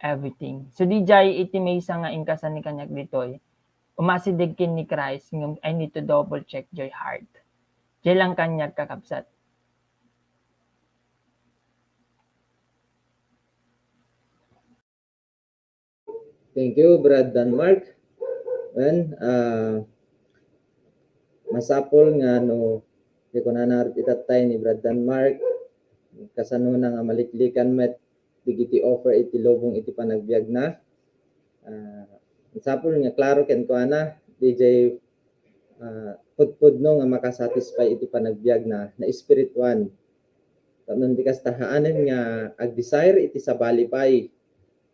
everything. So DJ iti may isa nga ingkasan ni kanyak ditoy. Umasidig kin ni Christ ng I need to double check joy heart. Diyan lang kanyak kakabsat. Thank you, Brad Denmark. And masapol nga no di ko na itatay ni Brad Denmark kasano na nga maliklikan met digiti offer iti lobong iti panagbiag na. Masapol nga klaro ken ko ana DJ pudpudno nga makasatisfy iti panagbiag na spiritual. Tapnon di kas tahaanen nga ag-desire iti sabalipay.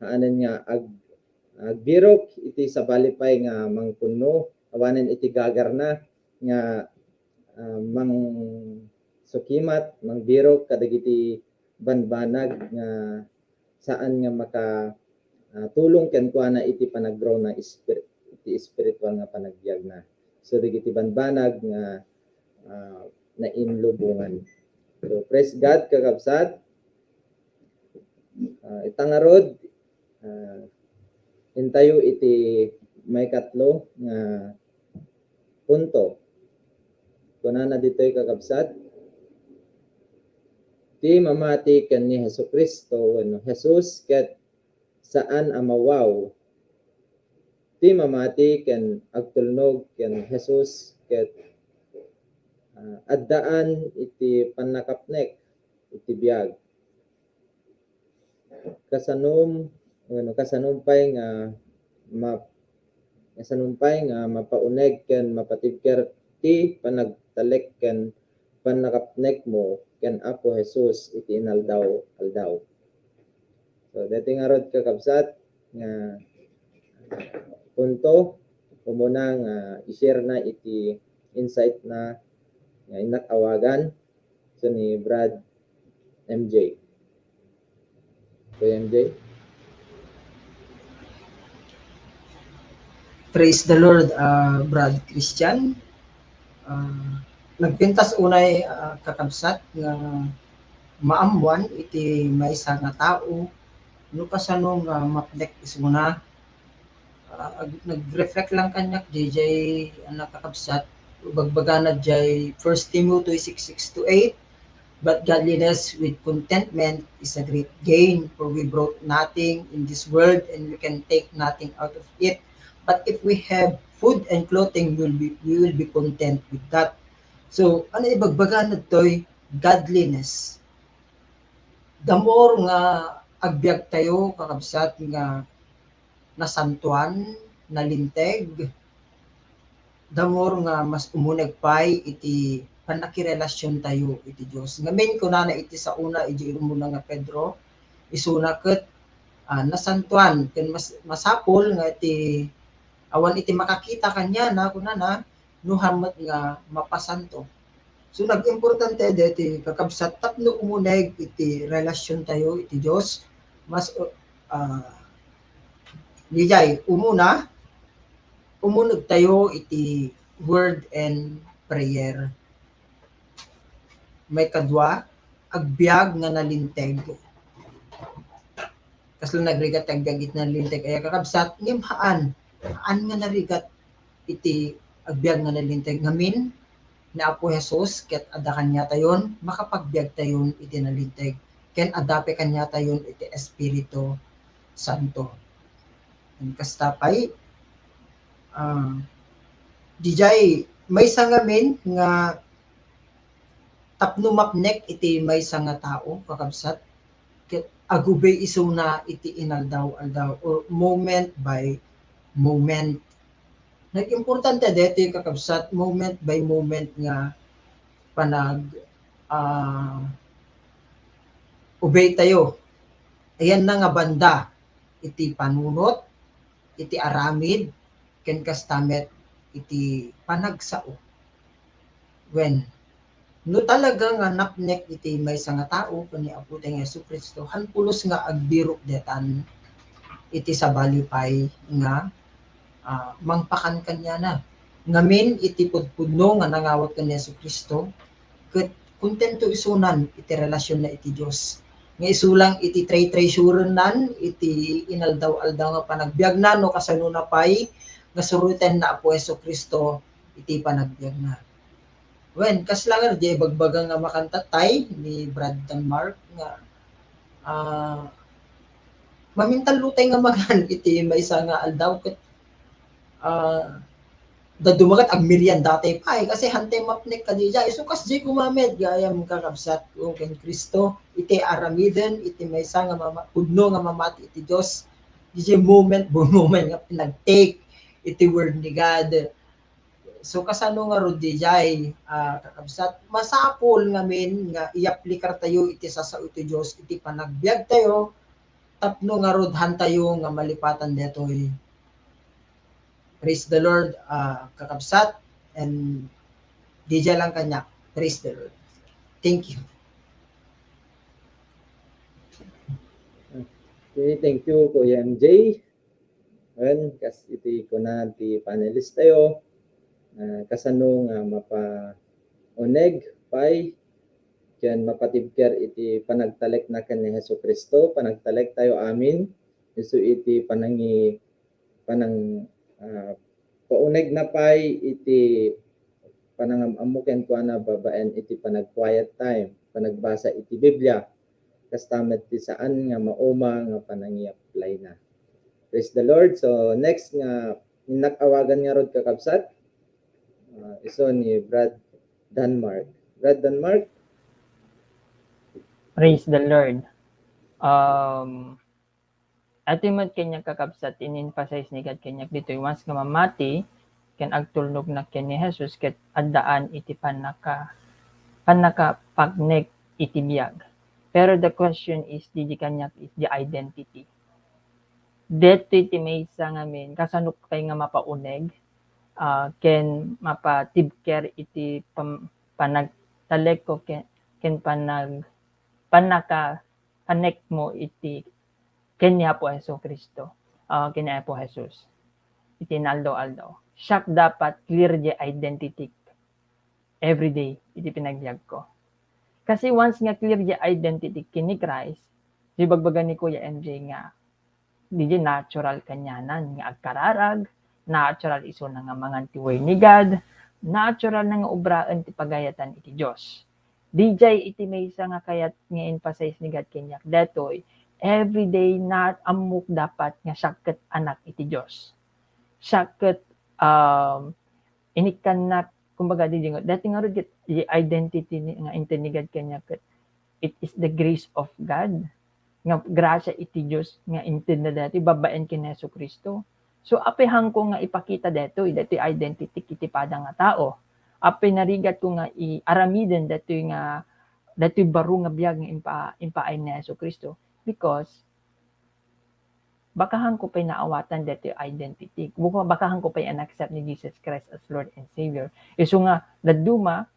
Haanen nga agbirok iti sabalipay nga mangpunno awanen iti gagarna nga mang sukimat mangbirok kadagiti banbanag nga saan nga maka tulong ken kuana iti panaggrow na iti spiritual nga panagbiag na. So digiti banbanag nga na inlubungan. So praise God kakabsat. Itangarod intayo iti may katlo nga punto kunana ditoy kakabsat, ti mamati ken ni Hesus Kristo wenno Jesus ket saan amawaw. Ti mamati ken agtulnog ken Jesus ket addaan iti pannakapnek iti biag. Kasanumpay nga mapauneg ken mapatibker ti panagtalek ken pannakapnek mo ken Apo Jesus iti inaldaw. So dito nga rod kakabsat nga punto umuna nga i-share na iti insight na nga inakawagan so ni Brad MJ. Kuya MJ? Praise the Lord, Brad Christian. Nagpintas unay kakabsat nga maamwan iti maysa nga tao no kasano nga mapnek isuna. Nag-reflect lang kanyak DJ anak kakabsat bagbagana jay 1 Timothy 6:6-8. But godliness with contentment is a great gain, for we brought nothing in this world and we can take nothing out of it. But if we have food and clothing, we will be content with that. So, ano ibagbaga na to'y godliness. The more nga agbyag tayo, kakabsat nga nasantuan, nalinteg, the more nga mas umunag pay iti panakirelasyon tayo iti Dios. Ngamin ko na iti sa una iti umuna nga Pedro, isuna ket nasantuan ken masapol nga iti awan iti makakita kanya na kunana nuhamot nga mapasanto. So nag-importante deti kakabsat tapno umuneg iti relasyon tayo iti Dios mas nijay umuneg tayo iti word and prayer. May kadwa agbyag nga nalinteg. Kaslo nagrigat agbyag iti nalinteg ay kakabsat ngimhaan nga narigat iti agbyag nga nalinteg ngamin na Apo Jesus ket adda kanya tayon makapagbyag tayon iti nalinteg ken adape kanya tayon iti Espiritu Santo. Kastapay dijay maysa ngamin nga tapno mapnek iti maysa nga tao kakabsat ket agubay isuna iti inaldaw or moment by moment. Nag-importante dito kakabsat moment by moment nga panag obey tayo. Ayan na nga banda iti panunot, iti aramid, ken kastamet iti panagsao. When no talaga nga napnek iti maysa nga tao kani Apo tayong Jesucristo hanpulos nga agbirok detan iti sabalipay nga mangpakan kanya na. Ngamin iti pudpudno nga nangawat kani Jesucristo ket kontento isunan iti relasyon na iti Dios. Nga isulang iti treasurenan iti inaldaw-aldaw nga panagbiag na no kasano na pay nga suruten na Apo Jesucristo iti panagbiag na. When kaslangan di bagbaga nga makantatay ni Brad Denmark nga mamintal lutay nga magan iti maysa nga aldaw ket dadumagat agmilyan dati pa kasi hantay mapnek kadija isukas di kumamed gayam kakabsat kung ken Kristo iti aramiden iti maysa nga pudno nga mamati iti Dios di moment nga pinag-take iti word ni God. So kasano nga rod dijay kakabsat masapol ngamin nga i-aplikar tayo iti sasao iti Dios iti panagbiag tayo tapno nga rod hantayo nga malipatan detoy. Praise the Lord kakabsat and dijay lang kanya. Praise the Lord. Thank you. Okay, thank you Kuya MJ. Well, kas iti ko na ti panelist tayo. Kasano nga mapa-uneg pay ken mapatibker iti panagtalek na ken ni Jesucristo panagtalek tayo amin isu iti pauneg na pay iti panangamuken ko na babaen iti panag-quiet time, panagbasa iti Biblia, kastamet ti saan nga mauma nga panangi-apply na. Praise the Lord. So next nga nakawagan nga rod kakabsat, iso ni Brad Denmark. Brad Denmark. Praise the Lord. Ati man kanya kakabsat, in-emphasize ni God kanya dito, once nga mamati, ken agtulnog na ken ni Jesus, ket addaan iti panakapagnek iti biyag. Pero the question is, di kanya is the identity. Dito iti maysa ngamin, kasanok kay nga mapauneg, ken mapatibker iti panagtalek ko ken panaka-connect mo iti kanya po Heso Kristo, kanya po Jesus. Iti naldo-aldo. Siya dapat clear the identity every day iti pinagbiag ko. Kasi once nga clear the identity kini Christ, di bagbagan ni Kuya MJ nga, di natural kanyanan nga agkararag, natural iso na nga mga tiway ni God, natural na nga ubraan ti pagayatan iti Diyos. DJ iti maysa nga kayat nga emphasize ni God kanyak detoy, everyday na amok dapat nga syaket anak iti Diyos. Syaket inikanak, kumbaga di dati nga rin the identity nga intinigad kanya ket it is the grace of God nga grasya iti Dios nga intinda dati babaen ken Hesus Kristo. So apihang ko nga ipakita detoy identity iti pada nga tao. Api narigat ko nga i-aramiden detoy baro nga biag nga impaay ni Hesus Kristo because bakahan ko pa'y naawatan dito identity. Bakahan ko pa'y an-accept ni Jesus Christ as Lord and Savior. Iso nga, daduma,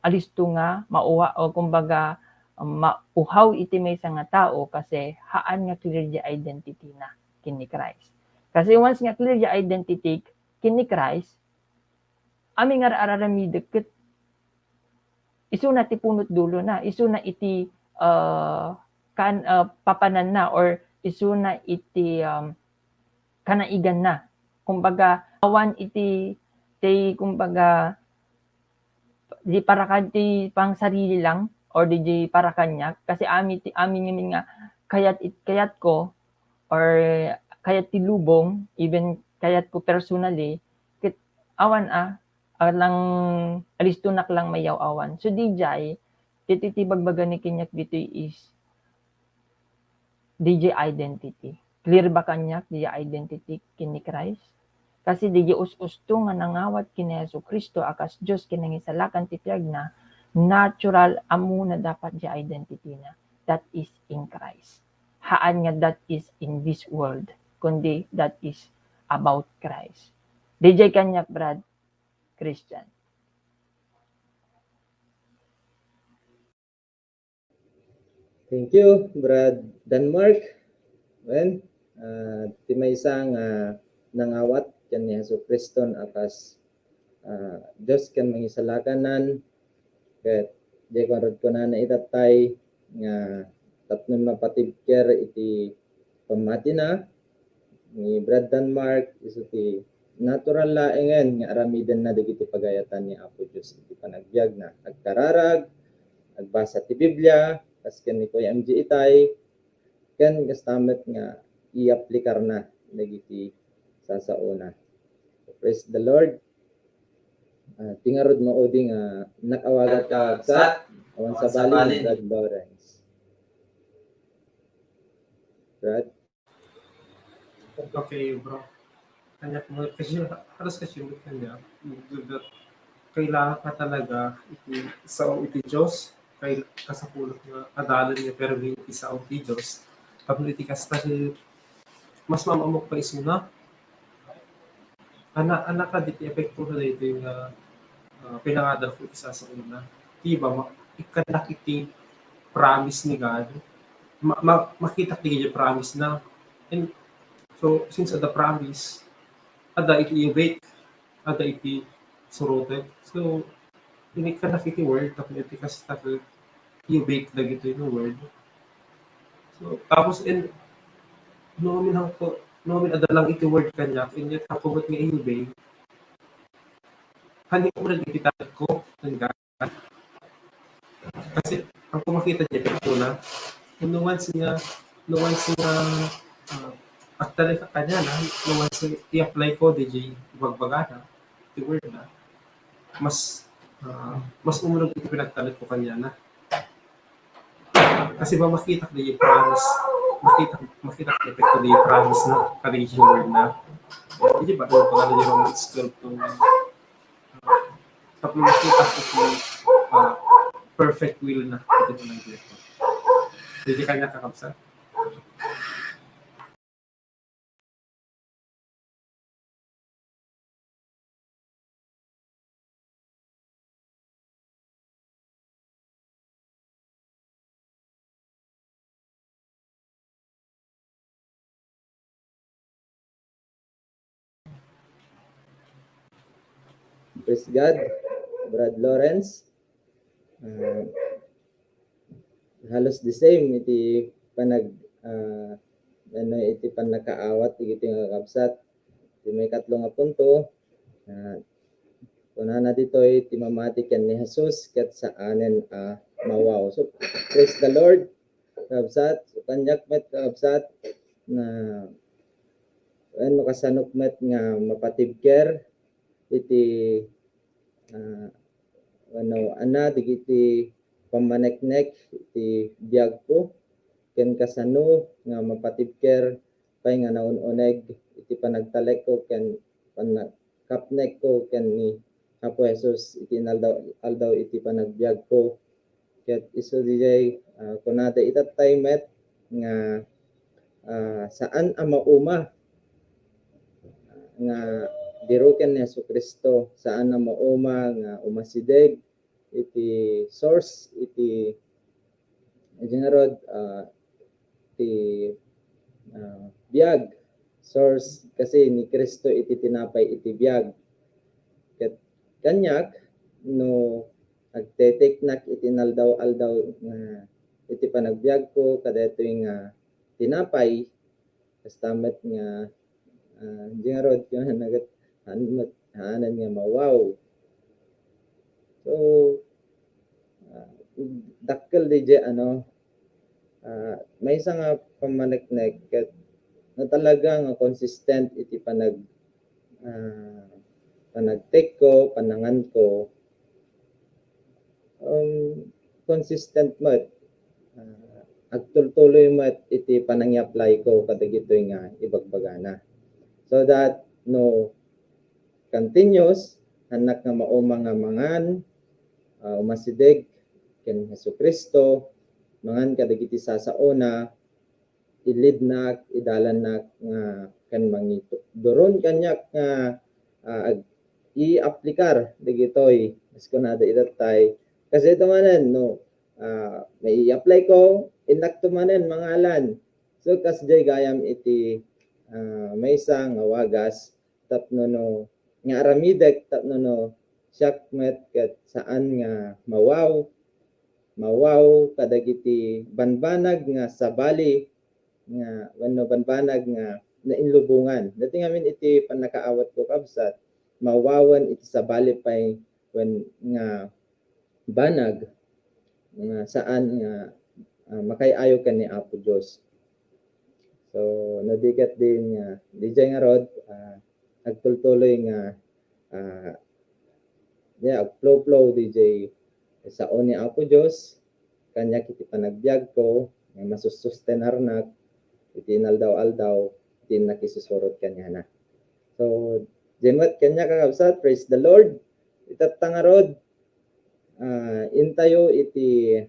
alisto nga, mauha, o kumbaga, mauhaw iti may nga tao kasi haan nga clear the identity na kini Christ. Kasi once nga clear the identity kini Christ, aming nga araramidek, iso na ti punot dulo na, iso na iti papanan na or isu na iti kanaigan na. Kumbaga, awan iti kumbaga di para ti pang sarili lang or di para kanya kasi amin nga kayat ko or kayat ti lubong, even kayat ko personally, awan lang alistunak lang mayaw awan. So DJ, titi bagbaga ni kinyak dito is DJ identity. Clear ba kanya DJ identity kini Christ? Kasi DJ us-usto nga nangawat kini Hesus Kristo akas Dios kinangisalakan ti piyag na natural amo na dapat di identity na. That is in Christ. Haan nga that is in this world. Kundi that is about Christ. DJ kanyak Brad Christian. Thank you, Brad Denmark. Well, ti maysa nga nangawat ken ni Hesus Kristo akas Dios ken mangisalakanan ket di ko na itatay nga tapnon mapatibker iti pamati na ni Brad Denmark isu ti natural laengen nga aramiden na dagiti pagayatan ni Apo Dios iti panagbiag na agkararag, agbasa ti Biblia, kas ken ni Kuya MJ itay ken kastamet nga i-aplikar na dagiti sasauna. Praise the Lord. Tingarod mo odi nga nakawagat ka sa awan sa bali ni Brad Lawrence. Brad? Okay, bro. Kanya mo kasi halos kasi mo kanya. Kailangan ka talaga iti Diyos kay kasapulot nga adalan niya pero isa o ti Diyos. Kapag iti kasi mas mamamok pa isuna. Anak ka diti epekto na dito yung pinangadal ko isa sa una. Diba, ikanak iti promise ni God. Makita ti yung promise na. And so, since the promise, ada iti i-wait, ada iti surote. So, ikanak iti word, tapos iti kasi i-wait na gito yung word. So, tapos, nomin adalang iti word kanya, and yet, hakumat nga i-obey, Hani ko rin kita ko hanggang kasi ang kumakita niya ito na nuance nga actually sa kanya na nuance i-apply ko DJ bagbagana the word na mas umunog ito pinagtalit ko kanya na kasi ba makita ko yung promise makita ko epekto di promise na ka-region word na hindi ba kung pala yung mga it's 12 to tapos makita ko kung perfect will na ito ng director. Hindi kanya kakapsa. Praise God, Brad Lawrence. Halos the same iti iti panakaawat iti nga kapsat. Iti may katlo nga punto. Kunana ditoy iti mamati ken ni Jesus ket saanen mawaw. So praise the Lord. Kapsat, so kanyak met kapsat na kasanok met nga mapatibker iti digiti pamaneknek iti biag ko ken kasano nga mapatibker pay nga naununeg iti panagtalek ko ken panagkapnek ko ken ni Apo Jesus iti aldaw iti panagbiag ko ket isu DJ kunada itatay met nga saan ang mauma nga diruken ni Jesucristo saan na mauma nga umasideg iti source iti generod iti biag source kasi ni Kristo iti tinapay iti biag ket kanyak no agteteknak iti naldaw-aldaw nga iti panagbiag ko kadetoy nga tinapay kastamet nga generod yung nagat hanan nga mawaw. So dakkel DJ may isa nga pamaneknek ket na talaga nga consistent iti panagtake ko, panangan ko consistent mat agtultuloy mat iti panangi-apply ko kadagitoy nga ibagbagana. So that no continuous anak nga mauma nga mangan umasideg ken Jesucristo mangan kadagiti sasaona ilid nak idalan nak nga ken mangito doron kanyak nga i-aplikar dagitoy iskunada itatay kasi ito manen no may i-apply ko inak tumanen mangalan so kasjay gayam iti may isang wagas tapno no nga aramidek tapno no syakmet ket saan nga mawaw kadagiti banbanag nga sabali nga banbanag nga nainlubungan dati ngamin iti panakaawat ko kabsat mawawan iti sabali pay when nga banag nga saan nga makay-ayo ken ni Apo Dios. So nadikat din nga DJ nga rod agtultuloy nga flow DJ sa ni Apo Dios kanya kiti panagbiag ko nga masusustenar nak iti naldaw-aldaw iti nakisusurot kanya na. So jenwat kanya kakabsat praise the Lord itatang nga rod intayo iti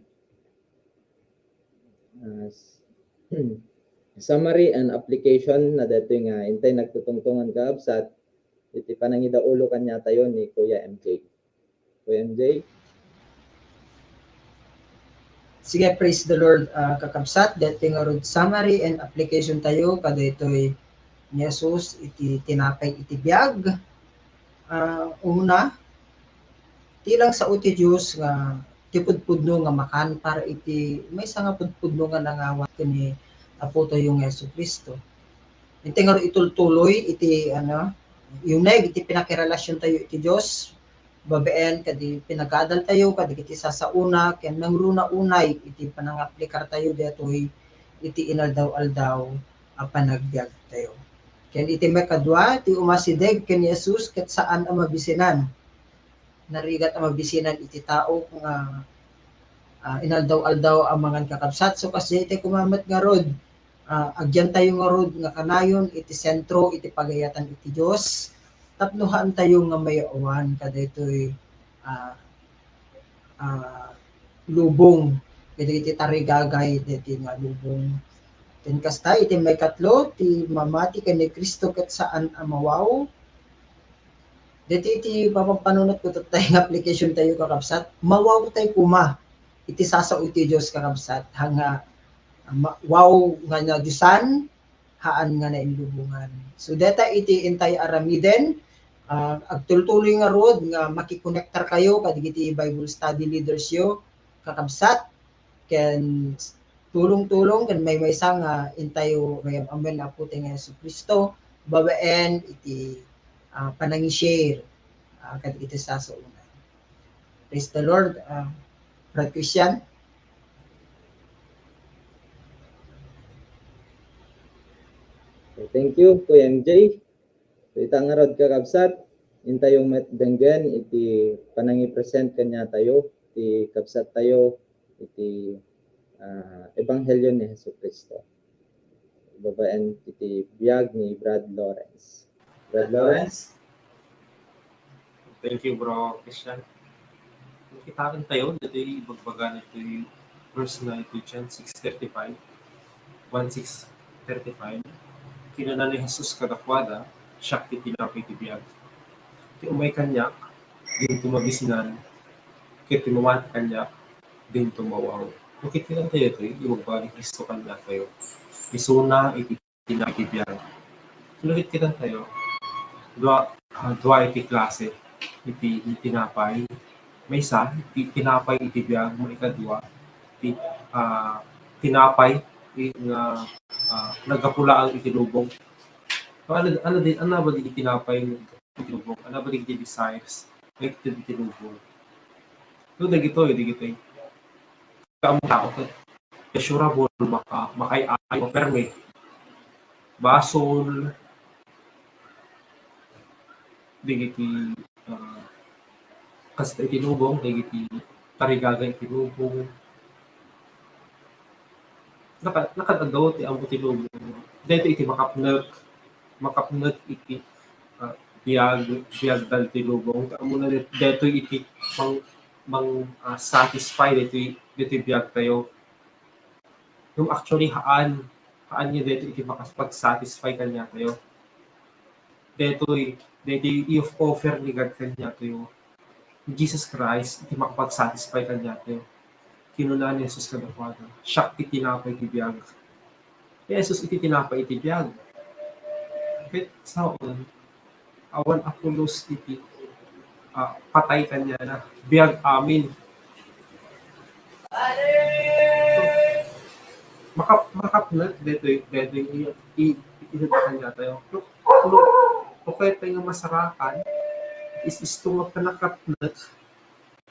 summary and application na dato nga intay nagtutungtungan kaabsat iti panangidaulo kanya tayo ni Kuya MJ. Kuya MJ? Sige, praise the Lord kakabsat dato nga rod summary and application tayo kada ito'y ni Jesus iti tinapay iti biag una tilang sa uti Diyos nga tipudpudno nga makan para iti may isa nga pudpudno nga nangawat ni Apo tayong Jesucristo. Iti nga itultuloy iti yunay iti pinakirelasyon tayo iti Dios Babeen kadi pinagkadal tayo kadi kiti sasauna ken nang runa-unay iti panangaplikar tayo detoy iti inaldaw-aldaw a panagbiag tayo. Ken iti makadua ti umasideg ken Jesus ket saan a mabisinan. Narigat a mabisinan iti tao nga inaldaw-aldaw ang mga kakabsat. So kasi iti kumamat nga rod, agyan tayo nga rod nga kanayon iti sentro iti pagayatan iti Dios. Tapnohan tayo nga mayawan kada ito'y lubong. Iti tarigagay iti nga lubong. Ten kasta iti may katlo ti mamati ken ni Kristo ket saan a mawaw. Iti papapanunot ko tayo nga application tayo kakabsat. Mawaw tayo kuma. Iti sasao iti Dios kakabsat. Hanga wow nga na Diyosan haan nga na inlubungan. So deta iti intay aramiden agtultuloy nga rod nga makikonektar kayo kadigiti Bible study leaders yo kakabsat ken tulong-tulong ken may maysa nga intayo may amen na puti nga Jesucristo babaen iti panangi-share kadigiti sasauna. Praise the Lord. Brad Christian. Thank you, Kuya MJ. So, ita nga rod kakabsat, intayong matdenggan, iti panangi-present kanya tayo, iti kabsat tayo, iti Ebanghelyo ni Hesus Kristo. Babaan iti biyag ni Brad Lawrence. Brad Lawrence? Thank you, bro Christian. Nakitakan tayo, dito yung ibagbagan ito yung verse na ito dyan, 6:35. 1:6:35. Kinana ni Jesus kadakwada, siya kiti tinapay tibiyag. Ti umay kanyak, din tumabisinan, kiti tumawat kanyak, din tumawaw. Nakitilan tayo ito, yung magbalik Kristo kanyak tayo. Isuna, iti tinapay tibiyag. Nakitilan tayo, dua iti klase, iti tinapay. May isa, tinapay iti biyag, may ikadua, tinapay, nga nagkapula ang itinubong. So, ano ba din itinapay ng itinubong? Ano ba din desires? Like itinubong. So, dagito. Kamu tao ka, surable, makay-ay, perme, basol, digiti, kasta itinubong, digiti, tarigaga itinubong, nakadagaw ti ang itinubong. Dito iti makapnag iti biyag dal tinubong. Muna dito iti satisfy dito biyag tayo. Yung actually haan niya dito iti makapag-satisfy kanya tayo. Dito i-offer ni God kanya tayo. Jesus Christ iti makapag-satisfy kanya tayo. Kinuna ni Jesus kadakwada. Siya iti tinapay iti biyag. Jesus iti tinapay iti biyag. Kahit saan, awan apulos iti patay kanya na biyag amin. So, makapnat dito kanya tayo. Okay tayo nga masarakan is ito nga panakapnat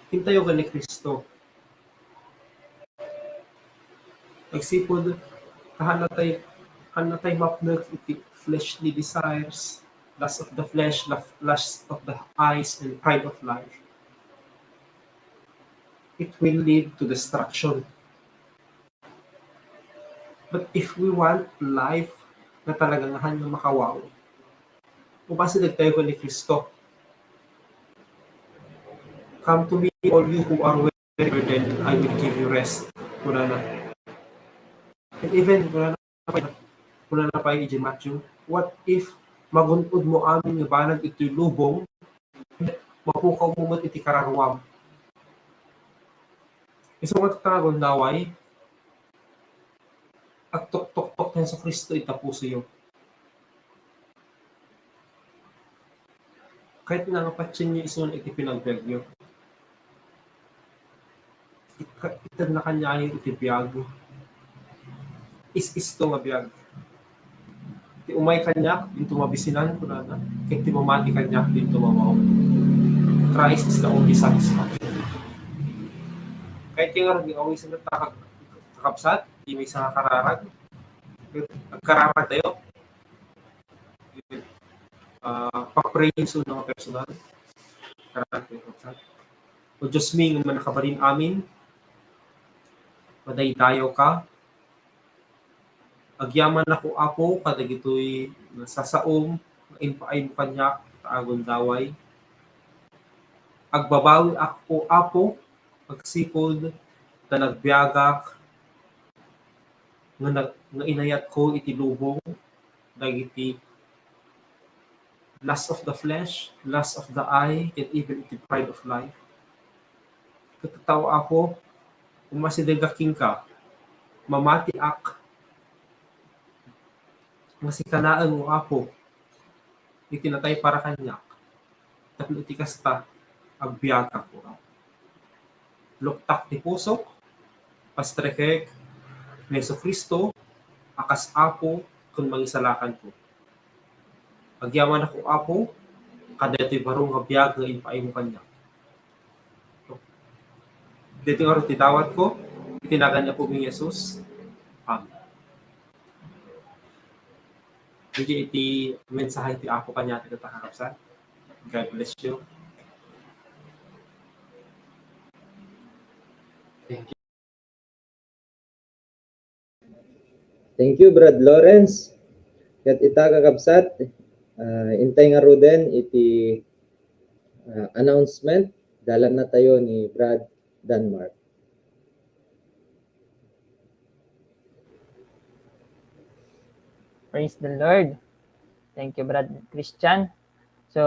hintayo ka ni Kristo. Nagsipod, hanatay mapnag iti fleshly desires, lust of the flesh, lust of the eyes, and pride of life. It will lead to destruction. But if we want life na talagang hanyang makawaw, upasidag tayo ko ni Kristo. Come to me, all you who are weary burdened, I will give you rest. Kuna na. And even, kuna na pa yung Matthew, what if magunod mo amin nga banag ito'y lubong, mapukaw mo mat iti kararwam. Isang matatagon daway, at tok-tok-tok na sa Kristo itapuso yun. Kahit nangapatsin niyo isun iti pinagbiag nyo, itad na kanya yung itibiyag, is-isto nga biyag. Ti umay kanyak, din tumabisinan ko na, kahit ti mamati kanyak, din tumawaw. Christ is the only satisfaction. Kahit yung nga rin away sa kakapsat, di may isang kararag. Nagkararag tayo. Pa-pray sa mga personal. Kararag tayo kakapsat. O Diyos ming manakabarin amin, maday tayo ka. Agyaman ako apo, kadag ito'y nasasaom, mainpaay mo kanya, taagon daway. Agbabawi ako apo, pagsipod, na nagbiagak, nga inayat ko itilubong, dagiti lust of the flesh, lust of the eye, and even iti pride of life. Katataw ako, umasidegaking ka, mamati ak, masikanaan mo apo, itinatay para kanyak, tapno iti kasta, agbiagak ko. Luktak ti pusok, pastrekek, Meso Kristo, akas apo, kung mangisalakan ko. Agyaman ako apo, kada ito'y barong abiyag nga inpaay mo kanya. Dito nga rin titawad ko, itinagan niya po ng Jesus. Amen. Hindi iti mensahe ti apo kanya iti kakapsat. God bless you. Thank you. Thank you, Brad Lawrence. Kat ita kakabsat, intay nga ruden iti announcement. Dalan na tayo ni Brad Denmark. Praise the Lord. Thank you, Brad Christian. So,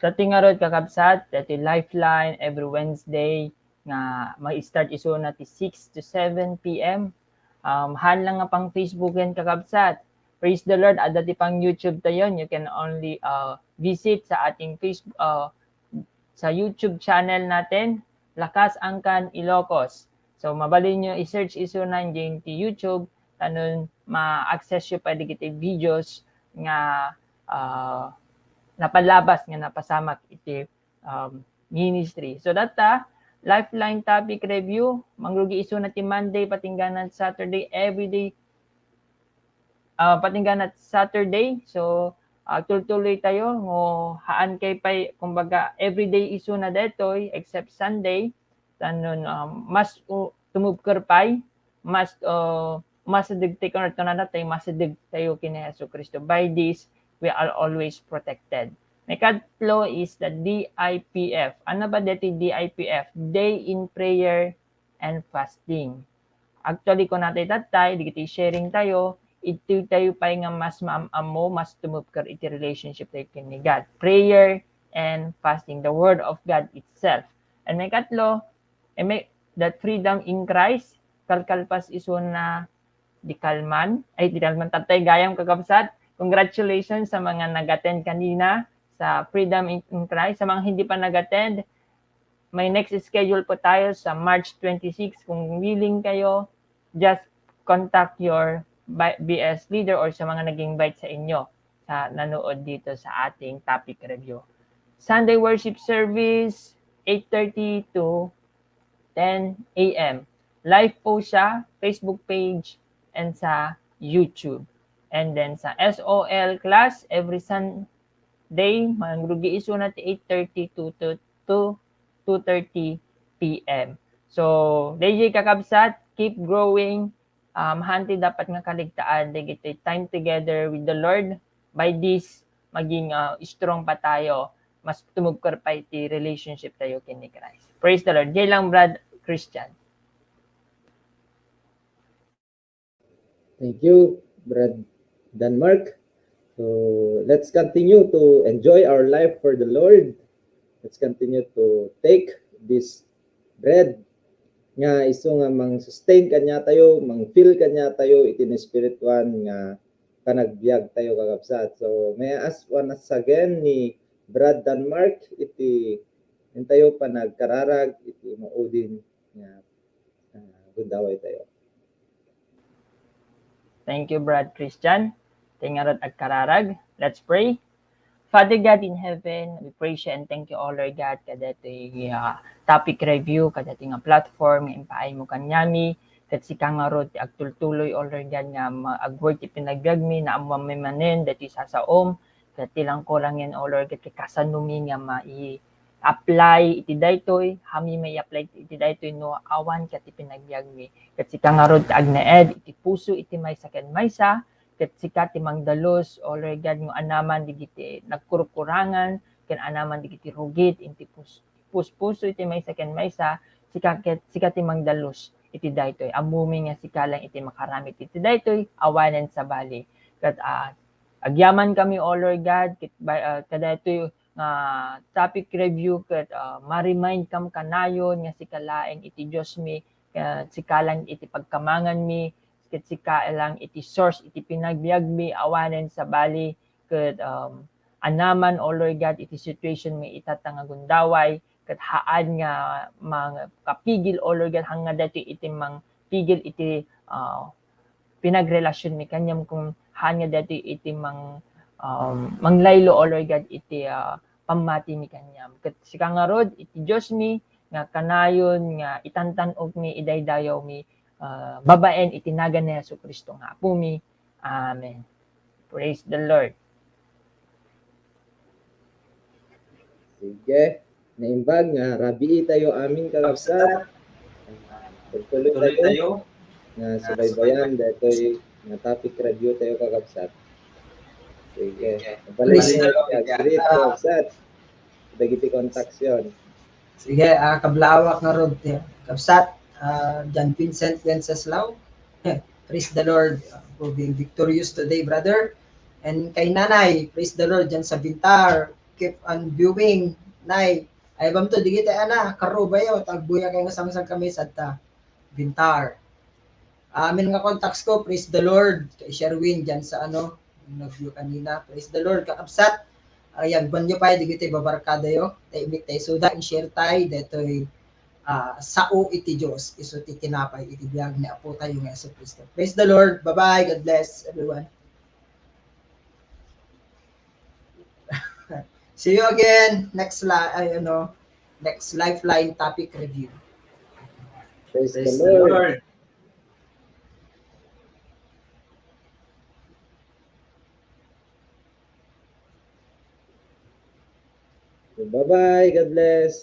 sa tingarod kakabsat, ito Lifeline every Wednesday nga mag-start iso na ti 6 to 7 p.m. Han lang nga pang Facebook yan kakabsat. Praise the Lord. At dati pang YouTube tayo. You can only visit sa ating Facebook, sa YouTube channel natin, Lakas Angkan Ilocos. So, mabali nyo i-search iso na yung YouTube. Tanon ma-access nyo pwede kita videos nga napalabas nga napasamak iti ministry. So data, Lifeline topic review, mangrugi iso na ti Monday, patingganat Saturday, everyday, patingganat Saturday. So, tuloy tayo, haan kay pa, kumbaga, everyday iso na detoy, except Sunday, tanon, mas tumubker pay, mas masadig tayo kina Yesu Kristo. By this, we are always protected. May katlo is the DIPF. Ano ba dito DIPF? Day in Prayer and Fasting. Actually, kung natin tatay, digiti sharing tayo, ito tayo pa nga mas maamamo, mas tumupkar iti relationship tayo kini God. Prayer and fasting, the Word of God itself. And may katlo, may that freedom in Christ, kalkalpas iso na di kalman tatay gayam kakabsat. Congratulations sa mga nag-attend kanina sa Freedom in Christ. Sa mga hindi pa nag-attend, may next schedule po tayo sa March 26. Kung willing kayo, just contact your BS leader or sa mga nag-invite sa inyo sa nanood dito sa ating topic review. Sunday worship service, 8:30 to 10 a.m. Live po siya, Facebook page, and sa YouTube. And then sa SOL class, every Sunday, mangrugi iso na ti 8:30 to 2:30 p.m. So, DJ kakabsat, keep growing. Hanti dapat nga kaligtaan, digiti time together with the Lord. By this, maging strong pa tayo. Mas tumugkar pa iti relationship tayo kini Christ. Praise the Lord. Jay lang, Brad Christian. Thank you, Brad Denmark. So let's continue to enjoy our life for the Lord. Let's continue to take this bread nga iso nga mang-sustain kanya tayo, mang-fill kanya tayo iti spiritual nga panagbiag tayo kakabsat. So may I ask once again ni Brad Denmark iti tayo panagkararag iti maudin nga gundaway tayo. Thank you, Brad Christian. Tingarod ag kararag. Let's pray. Father God in heaven, we praise you and thank you, O Lord God, kada ito'y topic review, kada ito'y nga platform, nga impaay mo kanyami, kat si kangarod, ti agtultuloy, O Lord God, nga mag-work ti pinagbiag mi, na amuang may manin, dati sasaom, kat tilang ko lang yan, O Lord God, kasanumi nga apply iti daytoy, hami may apply iti daytoy no awan kat pinagbiag mi. Kat si kangarod agnaed, iti puso iti maysa ken maysa, ket sika ti mangdalos, O Lord God, ng anaman digiti nagkurukurangan, ken anaman digiti rugit, iti puso iti maysa ken maysa, sika ti mangdalos iti daytoy. Amumi nga sika lang iti makaramit iti daytoy, awanen sa bali. Ket agyaman kami, O Lord God, kada ito'y topic review ket ma-remind kam kanayon nga sika laeng iti Dios mi, sika lang iti pagkamangan mi, ket sika lang iti source iti pinagbiag mi awanen sa bali, ket anaman, O Lord God, iti situation mi itatang nga gundaway, ket haan nga mga kapigil, O Lord God, hanga dati iti mang pigil iti pinagrelasyon mi kanyam kung haan nga dati iti manglaylo, O Lord God, iti pamati mi kanyam. Ket sika nga rod iti Dios mi nga kanayon nga itantanog mi idaydayaw mi babaen iti nagan ni Jesucristo nga apo mi. Amen. Praise the Lord. Sige. Naimbag nga rabii tayo aming kakabsat. Tuloy tayo nga subaybayan datoy nga topic review tayo kakabsat. Sige. Balik Praise na great kakabsat. Dagiti kontaksyon. Sige, kablawak nga rod. Kapsat, John Vincent Wenceslao. Praise the Lord for being victorious today, brother. And kay nanay, praise the Lord dyan sa Bintar. Keep on viewing, nay. Ay bam to, digit ana, karo ba yun? Tagbuya kayo nga samsang kami sa Bintar. Amin nga contacts ko, praise the Lord. Kay Sherwin dyan sa nag-view kanina. Praise the Lord, kakapsat. Ayan, banyo pa, digit babarkada yo. Taimik tayo suda, in-share tayo. Deto'y sao iti Diyos. Iso ti tinapay, iti biyag ni Apo tayo nga sa Kristo. Praise the Lord. Bye-bye. God bless everyone. See you again next Lifeline topic review. Praise the Lord. Bye-bye. God bless.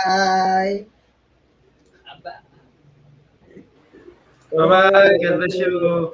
Bye. Bye-bye. God bless you.